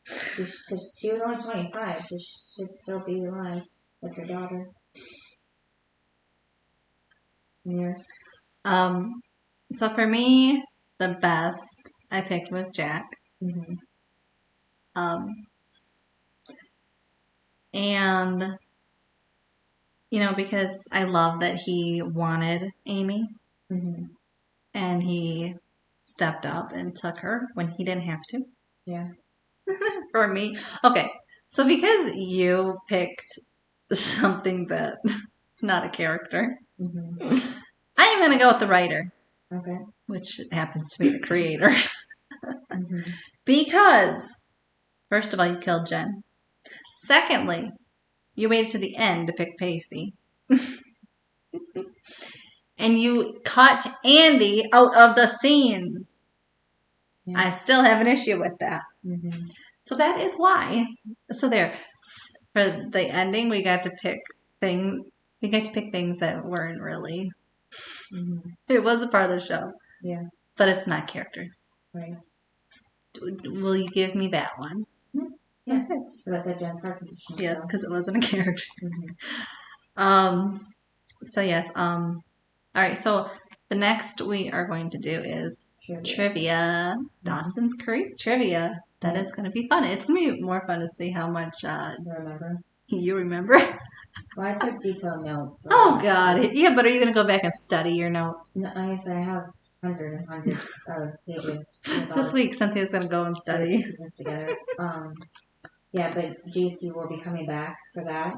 Because she was only 25, so she should still be alive with her daughter. And yours? So for me, the best I picked was Jack. And because I love that he wanted Amy, and he stepped up and took her when he didn't have to. Yeah. For me, okay. So because you picked something that's not a character, I am gonna go with the writer. Okay. Which happens to be the creator. Because, first of all, you killed Jen. Secondly, you waited to the end to pick Pacey. And you cut Andy out of the scenes. Yeah. I still have an issue with that. So that is why. So there, for the ending, we got to pick things. We got to pick things that weren't really. It was a part of the show. Yeah. But it's not characters. Right. Will you give me that one? Yeah. So that's a Jen's heart condition. Yes, because it wasn't a character. So yes. All right. So the next we are going to do is trivia. Dawson's Creek trivia. That is going to be fun. It's going to be more fun to see how much you remember. Well, I took detailed notes. So oh God. Yeah, but are you going to go back and study your notes? No, I guess I have hundreds and hundreds of pages. This week, Cynthia's going to go and study. Seasons together. Yeah, but JC will be coming back for that.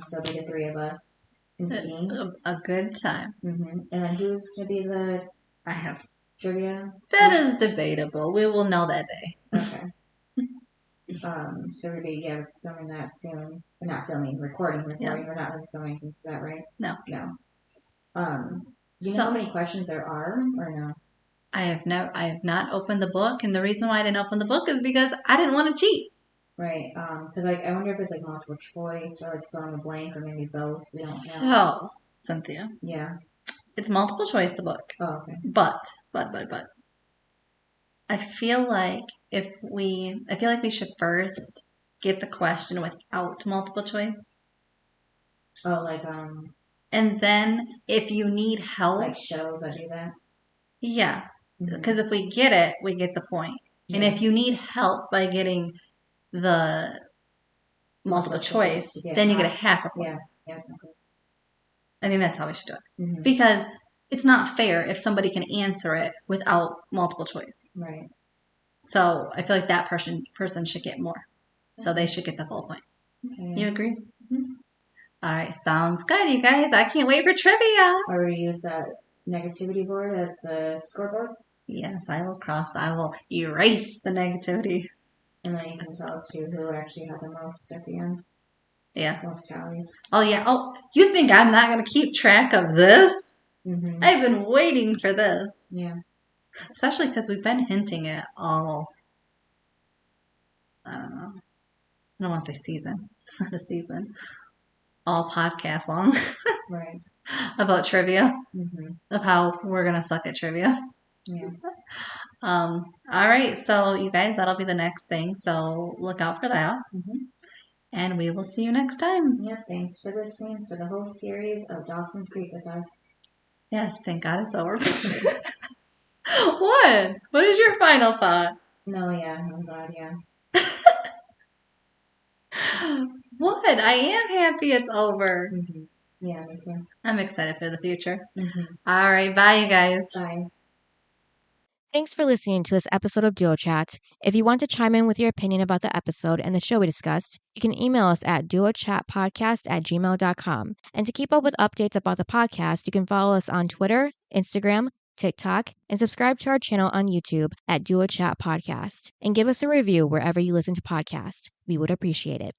So it'll be the three of us convening. A good time. Mm-hmm. And then who's going to be the I have trivia? That is debatable. We will know that day. Okay. So we're filming that soon. We're not filming, recording. Yeah. We're not filming anything for that, right? No. Do you know how many questions there are, or no? I have not opened the book, and the reason why I didn't open the book is because I didn't want to cheat. Right. Because I wonder if it's like multiple choice or fill in the blank or maybe both. We don't know. So, Cynthia. Yeah. It's multiple choice, the book. Oh, okay. But. I feel like we should first get the question without multiple choice. Oh, like And then if you need help, like shows that do that. Yeah, because if we get it, we get the point. Yeah. And if you need help by getting the multiple choice, then you get a half a point. Yeah. Okay. I think that's how we should do it. Because it's not fair if somebody can answer it without multiple choice. Right. So I feel like that person should get more. So they should get the full point. Okay. You agree? Mm-hmm. All right, sounds good, you guys. I can't wait for trivia. Or we use that negativity board as the scoreboard? Yes, I will erase the negativity. And then you can tell us too who actually had the most at the end. Yeah. Most tallies. Oh, yeah. Oh, you think I'm not going to keep track of this? Mm-hmm. I've been waiting for this. Yeah. Especially because we've been hinting at all, I don't know. I don't want to say season. It's not a season. All podcast long. Right. About trivia. Mm-hmm. Of how we're going to suck at trivia. Yeah. All right. So, you guys, that'll be the next thing. So, look out for that. Mm-hmm. And we will see you next time. Yeah, thanks for listening for the whole series of Dawson's Creek with us. Yes, thank God it's over. What? What is your final thought? No, yeah, I'm glad, yeah. What? I am happy it's over. Mm-hmm. Yeah, me too. I'm excited for the future. Mm-hmm. All right, bye, you guys. Bye. Thanks for listening to this episode of Duo Chat. If you want to chime in with your opinion about the episode and the show we discussed, you can email us at duochatpodcast@gmail.com. And to keep up with updates about the podcast, you can follow us on Twitter, Instagram, TikTok, and subscribe to our channel on YouTube at Duo Chat Podcast. And give us a review wherever you listen to podcasts. We would appreciate it.